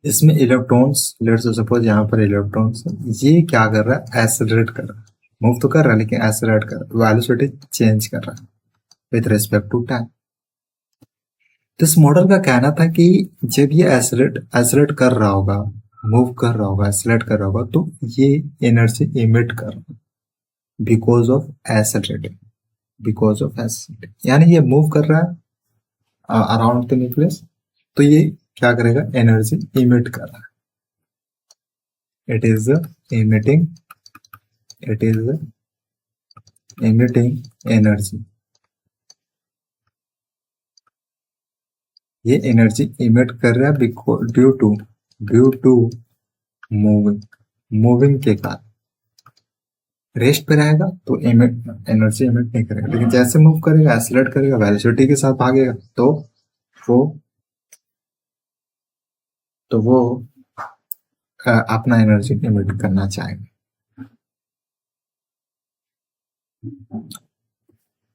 इसमें इलेक्ट्रॉन्स, लेट्स सपोज यहाँ पर इलेक्ट्रॉन्स, ये क्या कर रहा है? एक्सेलरेट कर रहा है, मूव तो कर रहा है लेकिन एक्सेलरेट कर रहा है, वेलोसिटी चेंज कर रहा है विथ रिस्पेक्ट टू टाइम। इस मॉडल का कहना था कि जब ये एक्सेलरेट कर रहा होगा, मूव कर रहा होगा, एक्सेलरेट कर रहा होगा, तो ये एनर्जी इमिट कर रहा है because of accelerating, because of accelerating, यानी ये मूव कर रहा है अराउंड द न्यूक्लियस, तो ये क्या करेगा? एनर्जी इमिट कर रहा है। It is emitting, it is emitting energy. ये एनर्जी इमिट कर रहा है because due to moving, moving के कारण। रेस्ट पे रहेगा तो एनर्जी इमिट नहीं करेगा, लेकिन जैसे मूव करेगा, एक्सेलरेट करेगा, वेलोसिटी के साथ भागेगा, वो तो वो अपना एनर्जी इमिट करना चाहेगा।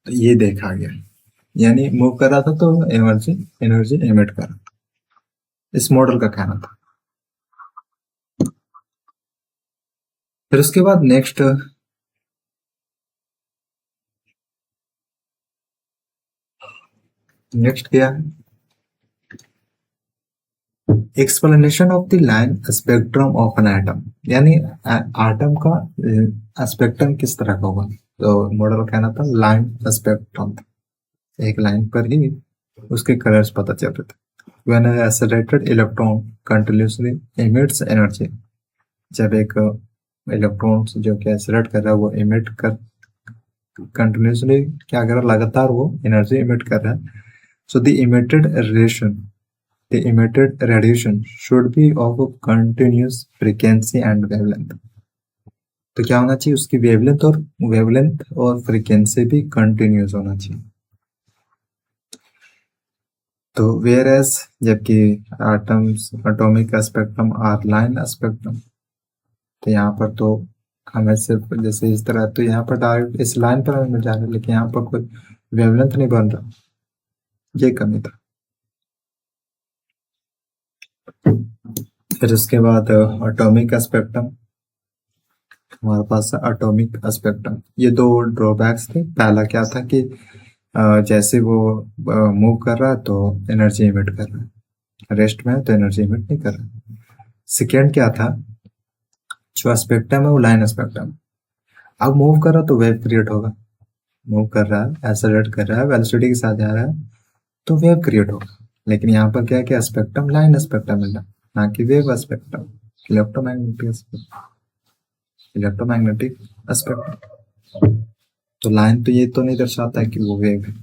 तो ये देखा गया, यानी मूव कर रहा था तो एनर्जी इमिट कर रहा, इस मॉडल का कहना था। फिर उसके बाद नेक्स्ट क्या है? Explanation of the line spectrum of an atom, यानी एटम का स्पेक्ट्रम किस तरह का होगा। तो मॉडल कहना था लाइन स्पेक्ट्रम, एक लाइन पर ही उसके कलर्स पता चल रहे थे। When an accelerated electron continuously emits energy, जब एक इलेक्ट्रॉन जो कि एक्सेलरेट कर रहा है वो इमिट कर कंटिन्यूसली क्या कर रहा है? लगातार वो एनर्जी इमिट कर रहा है। So the emitted radiation should be of a continuous frequency and wavelength। तो क्या होना चाहिए, उसकी वेवलेंथ और फ्रीक्वेंसी भी कंटिन्यूस होना चाहिए। तो वेयर एज जबकि atoms atomic spectrum are line spectrum, तो यहाँ पर तो हमें सिर्फ जैसे इस तरह, तो यहाँ पर डायरेक्ट इस लाइन पर हमें मिल जा रहा है, लेकिन यहाँ पर कोई वेवलेंथ नहीं बन रहा, ये कमी था। फिर उसके बाद एटॉमिक स्पेक्ट्रम, हमारे पास एटॉमिक स्पेक्ट्रम, ये दो ड्रॉबैक्स थे। पहला क्या था कि जैसे वो मूव कर रहा है तो एनर्जी इमिट कर रहा है, रेस्ट में है तो एनर्जी इमिट नहीं कर रहा है। सेकेंड क्या था, जो स्पेक्ट्रम है वो लाइन स्पेक्ट्रम, अब मूव कर रहा तो वेव क्रिएट होगा, मूव कर रहा है, एक्सेलरेट कर रहा है, वेलोसिटी के साथ जा रहा है तो वेव क्रिएट होगा। लेकिन यहाँ पर क्या क्या स्पेक्ट्रम लाइन स्पेक्ट्रम मिल रहा, ना कि wave spectrum, electromagnetic electromagnetic spectrum. तो लाइन तो ये तो नहीं दर्शाता है कि वो वेव है।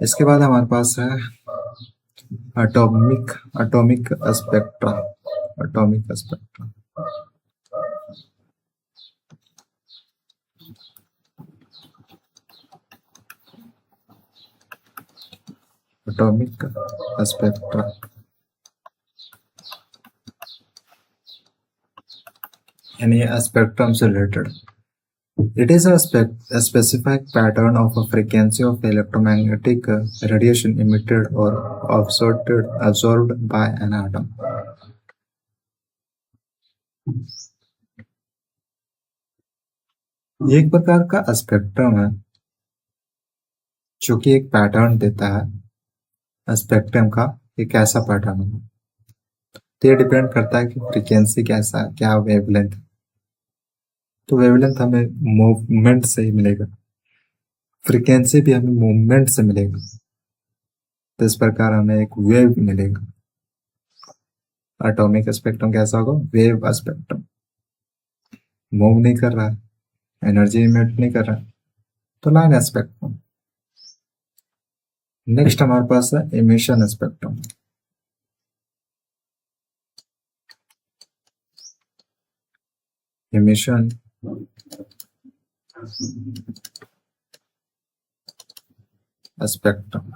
इसके बाद हमारे पास है atomic atomic spectra atomic spectra atomic spectra यानी स्पेक्ट्रम से related. It is a specific pattern of a frequency of electromagnetic radiation emitted or absorbed by an atom. ये एक प्रकार का स्पेक्ट्रम है जो कि एक पैटर्न देता है स्पेक्ट्रम का, एक ऐसा पैटर्न है। तो ये डिपेंड करता है कि फ्रीक्वेंसी कैसा है, क्या वेवलेंथ। तो वेवलेंथ हमें मूवमेंट से ही मिलेगा, फ्रीक्वेंसी भी हमें मूवमेंट से मिलेगा, तो इस प्रकार हमें एक वेव मिलेगा। एटॉमिक स्पेक्ट्रम कैसा होगा, वेव स्पेक्ट्रम, मूव नहीं कर रहा है, एनर्जी इमिट नहीं कर रहा है, तो लाइन स्पेक्ट्रम। नेक्स्ट हमारे पास है emission spectrum. Emission spectrum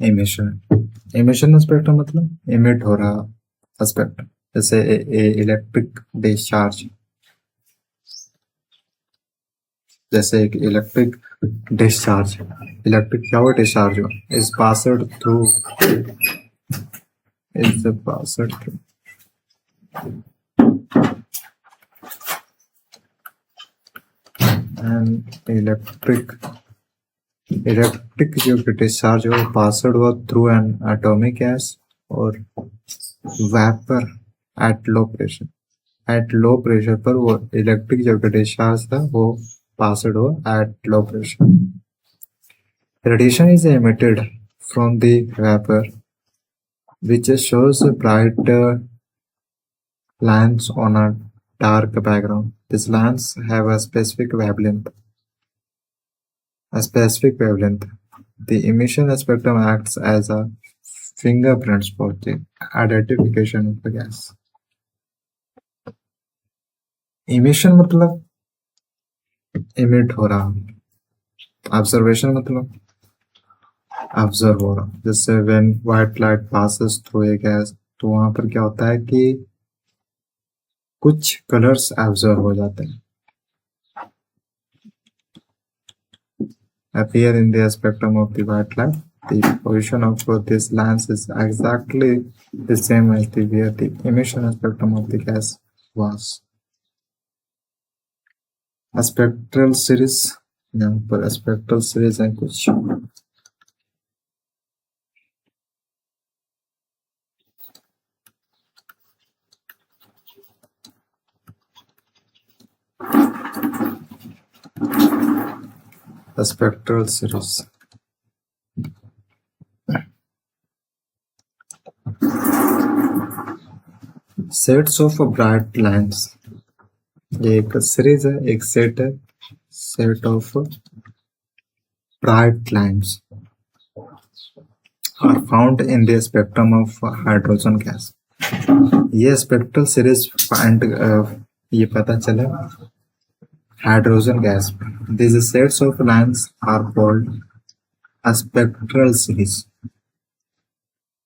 emission spectrum मतलब इमिट हो रहा स्पेक्ट्रम, जैसे इलेक्ट्रिक डिस्चार्ज, जैसे एक इलेक्ट्रिक डिस्चार्ज, इलेक्ट्रिक क्या हुआ, डिस्चार्ज हुआ, is passed through an electric जो डिस्चार्ज हो पासड हुआ थ्रू एन एटॉमिक गैस और vapour at low pressure. At low pressure पर वो इलेक्ट्रिक जो डिस्चार्ज था वो पासड हुआ at low pressure. Radiation is emitted from the vapor which shows bright lines on a dark background. These lines have a specific wavelength. The emission spectrum acts as a fingerprints for the identification of the gas. Emission मतलब emit हो रहा, observation मतलब observe हो रहा। जैसे when white light passes through a gas, तो वहां पर क्या होता है कि कुछ कलर्स ऑब्जर्व हो जाते हैं, appear in the spectrum of the white light. The position of this lens is exactly the same as the where the emission spectrum of the gas was. Spectral series, यहाँ पर spectral series है कुछ। Spectral series. Sets of bright lines ये एक series है, एक set है, set of bright lines are found in the spectrum of hydrogen gas. ये स्पेक्ट्रल सीरीज फाइंड ये पता चला हाइड्रोजन गैस में। These sets of lines are called a spectral series.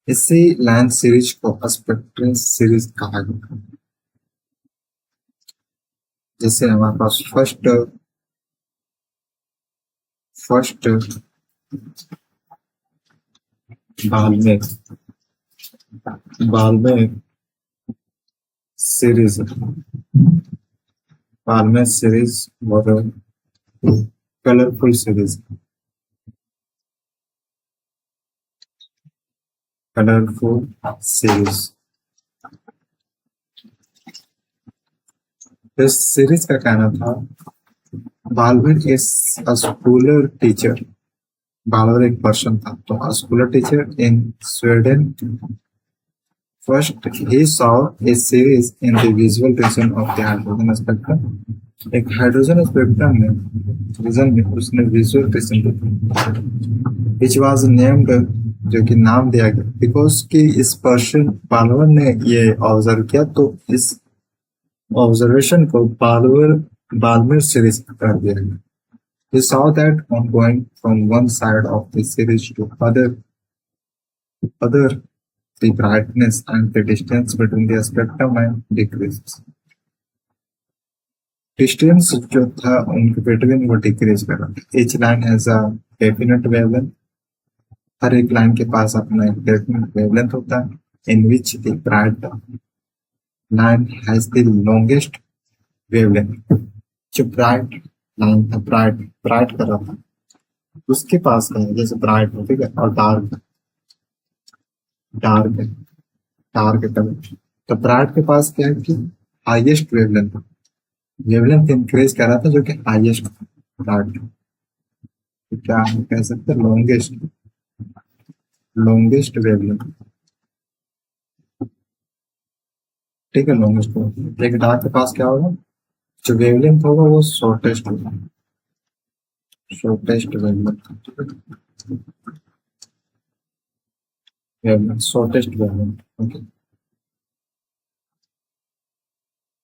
इसी लाइन सीरीज को स्पेक्ट्रल सीरीज कहा गया। जैसे हमारे पास फर्स्ट फर्स्ट बाल्मेर बाल्मेर सीरीज बाल्मेर सीरीज और कलरफुल सीरीज कलरफुल सीरीज। इस सीरीज का कहना था बाल्मेर इज अ स्कूलर टीचर। बाल्मेर एक पर्सन था, तो Schuler teacher in Sweden. First, he saw a series in the visual region of the hydrogen spectrum. एक hydrogen spectrum में रीजन में उसने विजुअल रीजन देखा, which was named, जो कि नाम दिया गया बिकॉज कि इस पर्सन पालवर ने ये ऑब्जर्व किया, तो इस ऑब्जर्वेशन को पालवर बाल्मेर सीरीज कर दिया गया। He saw that on going from one side of the series to other the brightness and the distance between the spectrum and decreases. Distance जो था उनके between वो decrease कर रहा था। Each line has a definite wavelength. हर एक line के पास अपना एक definite wavelength होता है, in which the bright line has the longest wavelength. जो bright line था, bright कर रहा था, उसके पास का है, जैसे bright हो, ठीक है, और dark कलर। तो ब्राइट के पास क्या है कि हाईएस्ट वेवलेंथ इंक्रीज कर रहा था, जो कि हाईएस्ट ब्राइट, तो क्या हम कह सकते हैं लॉन्गेस्ट वेवलेंथ, ठीक है, लॉन्गेस्ट वेवलेंथ। लेकिन डार्क के पास क्या होगा, जो वेवलेंथ होगा वो शॉर्टेस्ट होगा, shortest wavelength shortest wavelength, okay,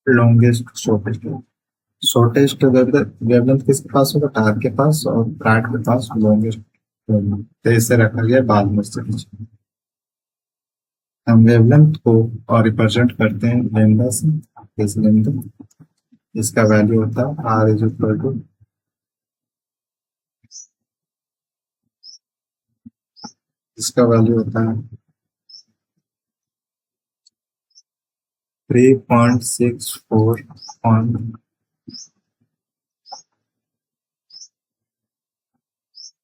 longest shortest shortest wavelength किसके पास होगा, डार्क के पास, और ब्राइट के पास लॉन्गेस्ट वेवलेंथ। तो इसे रखा गया बाद में से। हम वेवलेंथ को और रिप्रेजेंट करते हैं लेमडा से। इस लेमडा, इसका वैल्यू होता है आर इज इक्वल टू, इसका वैल्यू होता है 3.64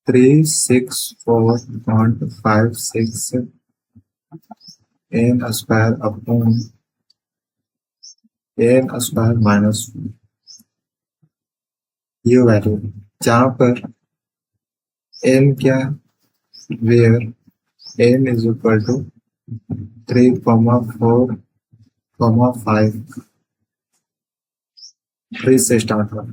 364.56 n square upon n square minus ये वैल्यू, जहाँ पर n क्या, where n is equal to 3,4,5 3 से स्टार्ट हुआ।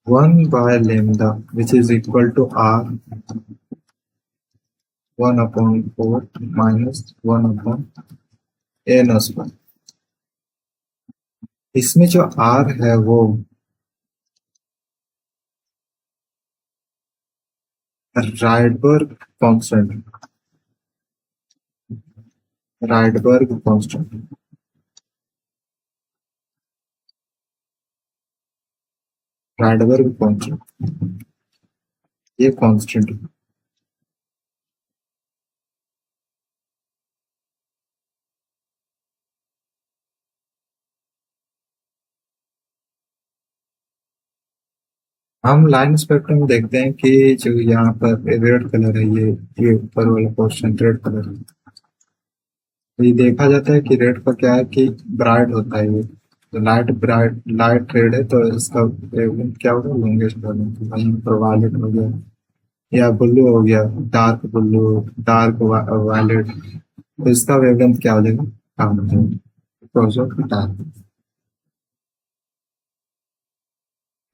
One by lambda which is equal to R 1/4 minus 1/n square. इसमें जो आर है वो Rydberg constant, Rydberg constant, Rydberg constant, ये कांस्टेंट है। हम लाइन स्पेक्ट्रम में देखते हैं कि जो यहाँ पर रेड कलर है, ये ऊपर वाला पोर्शन रेड कलर है। तो ये देखा जाता है कि रेड का क्या है कि ब्राइट होता है, ये तो लाइट रेड है, तो इसका वेवलेंथ क्या होगा, लॉन्गेस्ट वेवलेंथ। वहीं पर वायलेट हो गया या ब्लू हो गया, डार्क ब्लू, डार्क वायलेट, तो इसका वेवलेंथ क्या हो जाएगा, कम हो जाएगा because of dark,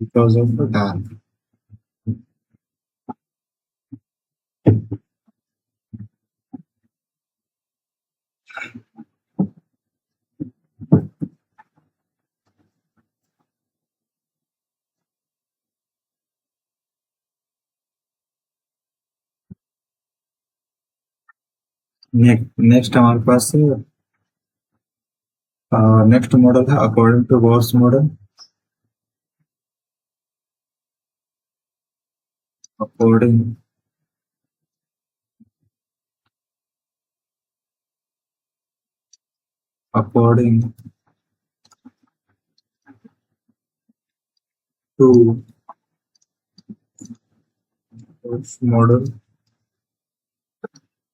because of dark. Next हमारे पास नेक्स्ट मॉडल है according to Gauss model. According according to Gauss model,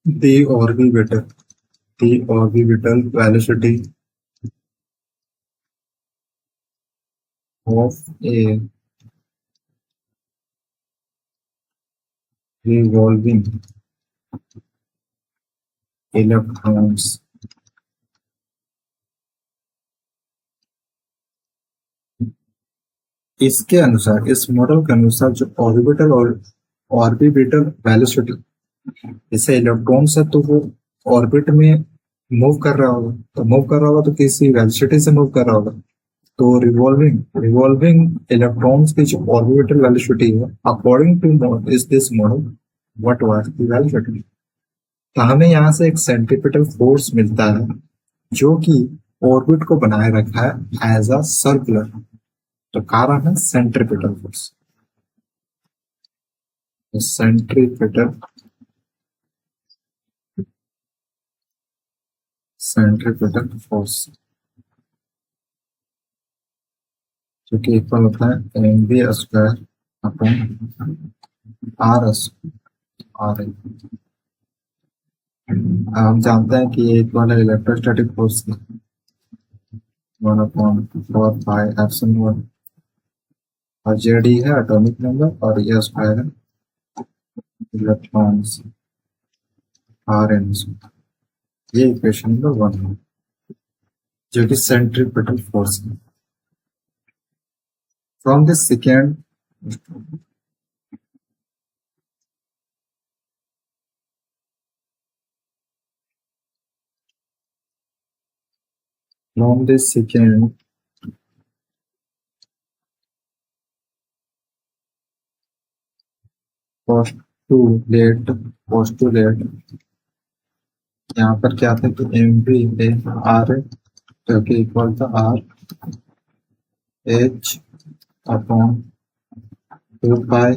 the orbital the orbital velocity of a revolving electrons इसके अनुसार, इस मॉडल के अनुसार जो ऑर्बिटल और ऑर्बिटल वेलोसिटी, जैसे इलेक्ट्रॉन है तो वो ऑर्बिट में मूव कर रहा होगा, तो मूव कर रहा होगा तो किसी वेलोसिटी से मूव कर रहा होगा। तो रिवॉल्विंग रिवॉल्विंग इलेक्ट्रॉन्स की जो ऑर्बिटल वेलोसिटी है अकॉर्डिंग टू इस this model, what was the velocity. तो हमें यहाँ से एक सेंट्रीपिटल फोर्स मिलता है जो कि ऑर्बिट को बनाए रखा है एज अ सर्कुलर, तो कारण है centripetal force. Centripetal centripetal force जो कि इक्वल होता है M B square upon R R. हम जानते हैं कि ये इक्वल है इलेक्ट्रोस्टैटिक फोर्स की, 1/4 पाई एप्सिलॉन। और जेड ई है एटॉमिक नंबर और ये स्क्वायर है इलेक्ट्रॉन्स, आर एन। ये इक्वेशन नंबर 1 है जो कि सेंट्रीपिटल फोर्स है। From this second from this second postulate postulate यहाँ पर क्या था कि एम बी ए आर जो कि इक्वल था आर एच अपॉन 2 पाई।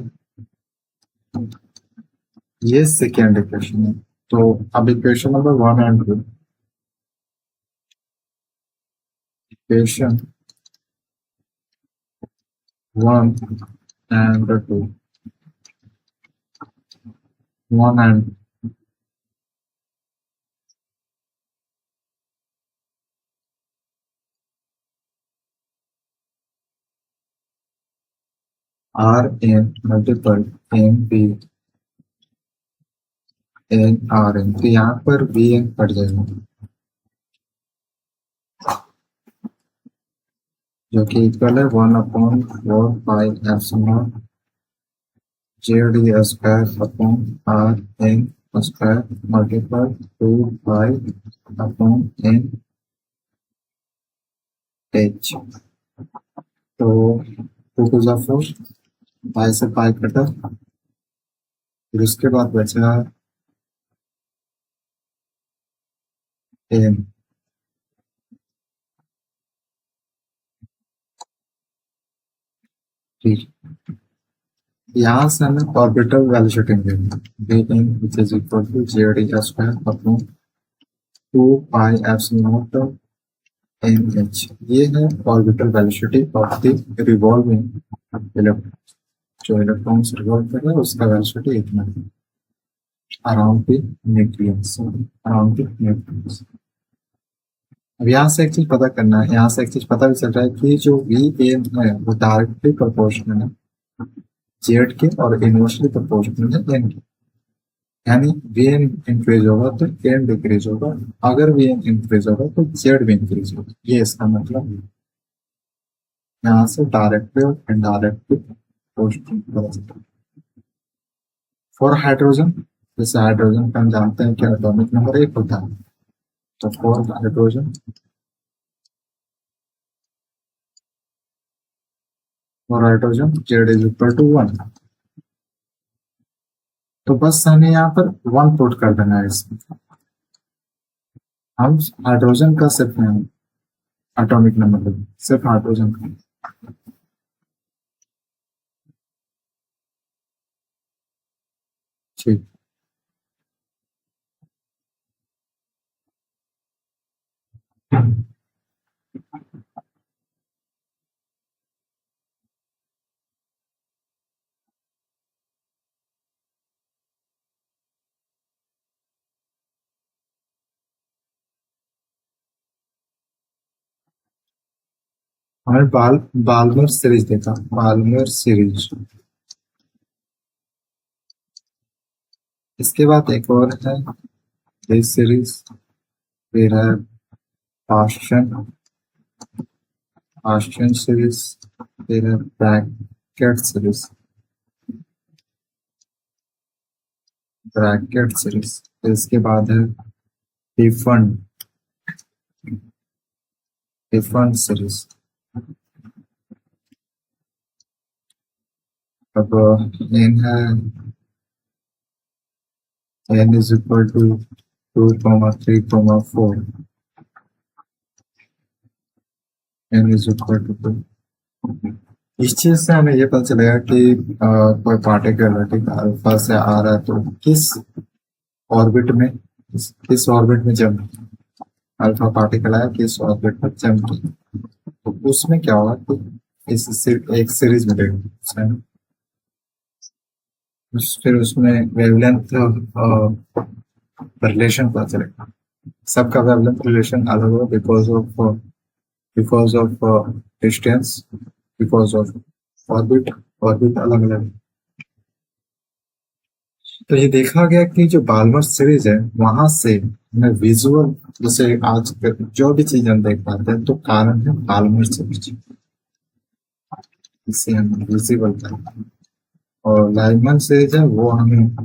ये सेकेंड इक्वेशन है। तो अब equation number 1 and 2, equation 1 and 2, 1 and R N multiple M B N R N, तो यहाँ पर बी एन पड़ जाएगा जो कि इक्वल है 1/4 pi epsilon Z E square upon R N square multiple 2 pi upon N H. तो 2 to 4, पाई से पाई कटा, फिर उसके बाद बचा एन। ठीक, यहाँ से हमें ऑर्बिटल वेलोसिटी मिलेगी B N which is equal to Z E square upon 2 pi epsilon N H. ये है orbital velocity of the revolving electron. जो इलेक्ट्रॉन्स रिवॉल्व कर रहा है उसका वेलोसिटी इतना है around the nucleus, around the nucleus. अब यहाँ से एक चीज पता करना है, यहाँ से एक चीज पता भी चल रहा है कि जो वी एम है वो डायरेक्टली प्रोपोर्शनल है जेड के और इनवर्सली प्रोपोर्शनल है एन के। यानी वी एम इंक्रीज होगा तो एन डिक्रीज होगा, अगर वी एम इंक्रीज होगा तो जेड भी इंक्रीज होगा, ये इसका मतलब है। यहाँ से डायरेक्टली और इनडायरेक्टली प्रोपोर्शनल पता चलता है। फॉर हाइड्रोजन, जैसे हाइड्रोजन का हम जानते हैं कि एटॉमिक नंबर 1 होता है, तो for hydrogen Z is equal to 1। तो बस हमें यहाँ पर 1 पुट कर देना है इसमें। हम हाइड्रोजन का सिर्फ एटॉमिक नंबर सिर्फ हाइड्रोजन का। ठीक, हमें बाल्मर सीरीज देखा, बाल्मर सीरीज। इसके बाद एक और है बेस सीरीज, फिर है पास्चन पास्चन सीरीज, फिर है ब्रैकेट सीरीज, फिर इसके बाद है डिफन डिफन सीरीज। अब n है n is equal to 2,3,4, n is equal to 2। इस चीज से हमें ये पता चलेगा कि कोई पार्टिकल ठीक अल्फा से आ रहा है तो ऑर्बिट में किस ऑर्बिट में जम अल्फा पार्टिकल आया, किस ऑर्बिट में जम की, तो उसमें क्या होगा कि एक सीरीज मिलेगी, फिर उसमें वेवलेंथ रिलेशन पता चलेगा। सबका वेवलेंथ रिलेशन अलग होगा because of distance, because of orbit, orbit अलग अलग। तो ये देखा गया कि जो बाल्मर सीरीज है वहां से हमें विजुअल, जैसे आज जो भी चीज हम देख पाते हैं तो कारण है बाल्मर सीरीज, इससे हम विजिबल करते हैं। और लाइमन सीरीज है वो हमें,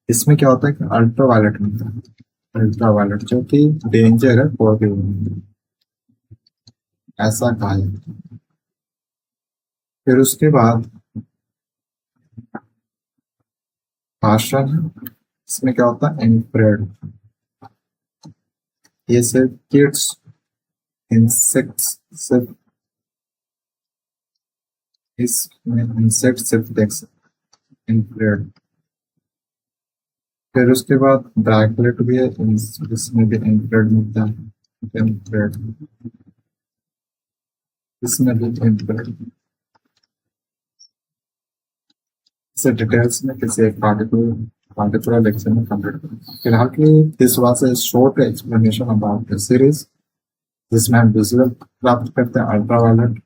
इसमें क्या होता है कि अल्ट्रा वायलेट मिलता है, अल्ट्रा वायलेट जो कि डेंजर है फॉर ह्यूमन, ऐसा कहा है। फिर उसके बाद भाषण है, इसमें क्या होता है इंफ्रारेड, ये सिर्फ किड्स इंसेक्ट्स सिर्फ इसमें इंसेक्ट सिर्फ देख सकते इंफ्रारेड। फिर उसके बाद ब्रैकलेट भी है, इसमें भी इंफ्रारेड मिलता है, इंफ्रारेड, इसमें भी इंफ्रारेड। इसे डिटेल्स में किसी एक particular लेक्चर में कंप्लीट करें। फिलहाल के लिए this was a short explanation about the series, जिसमें हम विजुअल प्राप्त करते हैं अल्ट्रा वायलेट,